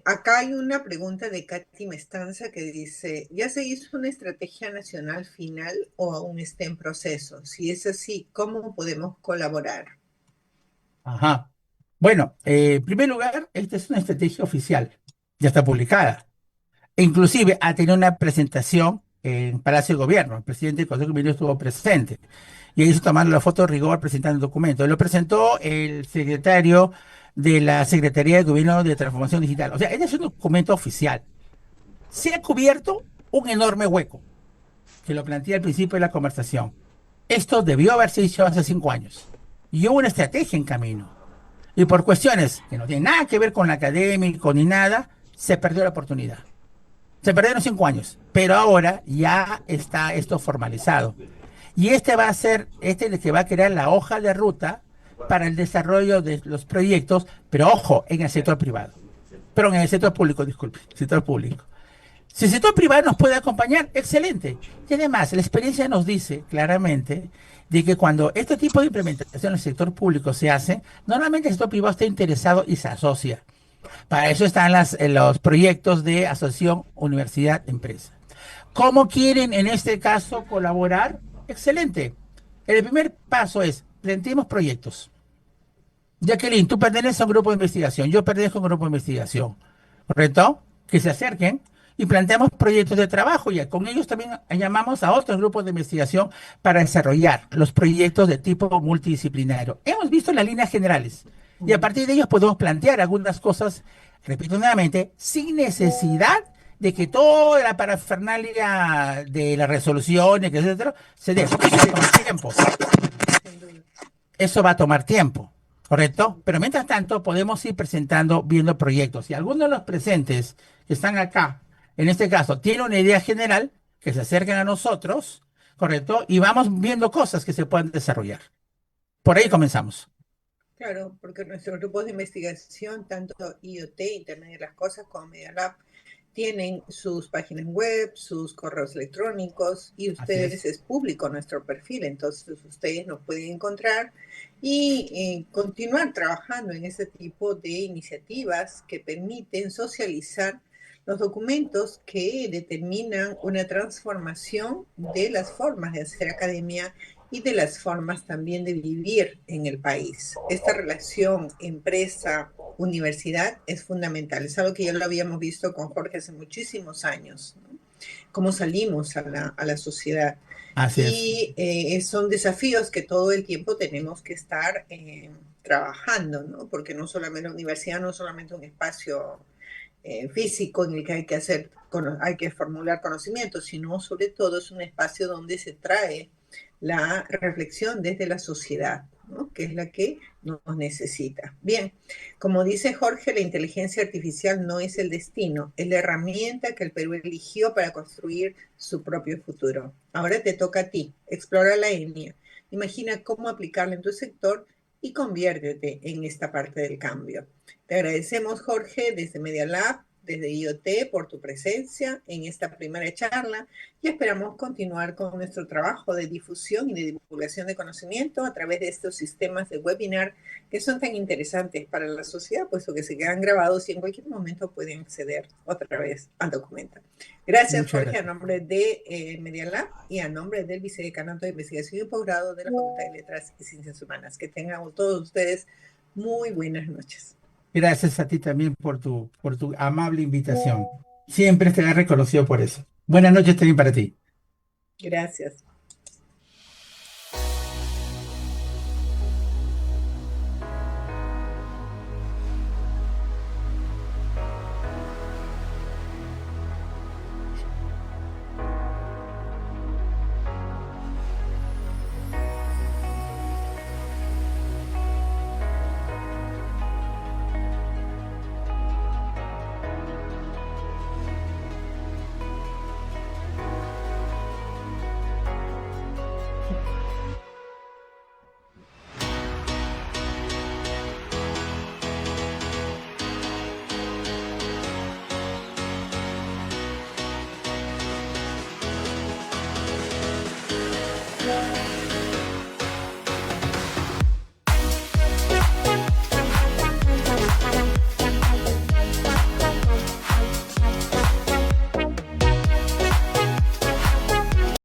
Acá hay una pregunta de Katy Mestanza que dice, ¿ya se hizo una estrategia nacional final o aún está en proceso? Si es así, ¿cómo podemos colaborar? Ajá. Bueno, en primer lugar, esta es una estrategia oficial, ya está publicada. E inclusive ha tenido una presentación en Palacio de Gobierno. El presidente del Consejo de Ministros estuvo presente y hizo tomar la foto de rigor presentando el documento. Lo presentó el secretario de la Secretaría de Gobierno de Transformación Digital. O sea, este es un documento oficial. Se ha cubierto un enorme hueco, que lo planteé al principio de la conversación. Esto debió haberse hecho hace 5 años. Y hubo una estrategia en camino. Y por cuestiones que no tienen nada que ver con la académico ni nada, se perdió la oportunidad. Se perdieron 5 años, pero ahora ya está esto formalizado. Y este va a ser, este es el que va a crear la hoja de ruta para el desarrollo de los proyectos, pero ojo, en el sector privado. Pero en el sector público, disculpe, sector público. Si el sector privado nos puede acompañar, excelente. Y además, la experiencia nos dice claramente de que cuando este tipo de implementación en el sector público se hace, normalmente el sector privado está interesado y se asocia. Para eso están los proyectos de asociación universidad-empresa. ¿Cómo quieren en este caso colaborar? Excelente. El primer paso es, planteemos proyectos. Jacqueline, tú perteneces a un grupo de investigación, yo pertenezco a un grupo de investigación, ¿correcto? Que se acerquen y planteamos proyectos de trabajo y con ellos también llamamos a otros grupos de investigación para desarrollar los proyectos de tipo multidisciplinario. Hemos visto las líneas generales y a partir de ellos podemos plantear algunas cosas, repito nuevamente, sin necesidad de que toda la parafernalia de las resoluciones, etcétera, se dé. Eso toma tiempo. Sin duda. Eso va a tomar tiempo, ¿correcto? Pero mientras tanto podemos ir presentando, viendo proyectos. Si alguno de los presentes que están acá, en este caso, tiene una idea general, que se acerquen a nosotros, ¿correcto? Y vamos viendo cosas que se pueden desarrollar. Por ahí comenzamos. Claro, porque nuestros grupos de investigación, tanto IoT, Internet de las Cosas, como Media Lab, tienen sus páginas web, sus correos electrónicos y Así ustedes es. es público nuestro perfil, entonces ustedes nos pueden encontrar y continuar trabajando en ese tipo de iniciativas que permiten socializar los documentos que determinan una transformación de las formas de hacer academia y de las formas también de vivir en el país. Esta relación empresa-universidad es fundamental. Es algo que ya lo habíamos visto con Jorge hace muchísimos años, ¿no? Cómo salimos a la sociedad. Así es. Y son desafíos que todo el tiempo tenemos que estar trabajando, ¿no? Porque no solamente la universidad, no es solamente un espacio físico en el que hay que hacer, hay que formular conocimientos, sino sobre todo es un espacio donde se trae la reflexión desde la sociedad, ¿no? Que es la que nos necesita. Bien, como dice Jorge, la inteligencia artificial no es el destino, es la herramienta que el Perú eligió para construir su propio futuro. Ahora te toca a ti, explora la etnia. imagina cómo aplicarla en tu sector y conviértete en esta parte del cambio. Te agradecemos, Jorge, desde Media Lab, desde IoT, por tu presencia en esta primera charla y esperamos continuar con nuestro trabajo de difusión y de divulgación de conocimiento a través de estos sistemas de webinar que son tan interesantes para la sociedad, puesto que se quedan grabados y en cualquier momento pueden acceder otra vez al documento. Gracias, Muchas Jorge, a gracias. nombre de Media Lab y a nombre del vicedecanato de Investigación y Posgrado de la Facultad de Letras y Ciencias Humanas. Que tengan todos ustedes muy buenas noches. Gracias a ti también por tu amable invitación. Siempre estaré reconocido por eso. Buenas noches también para ti. Gracias.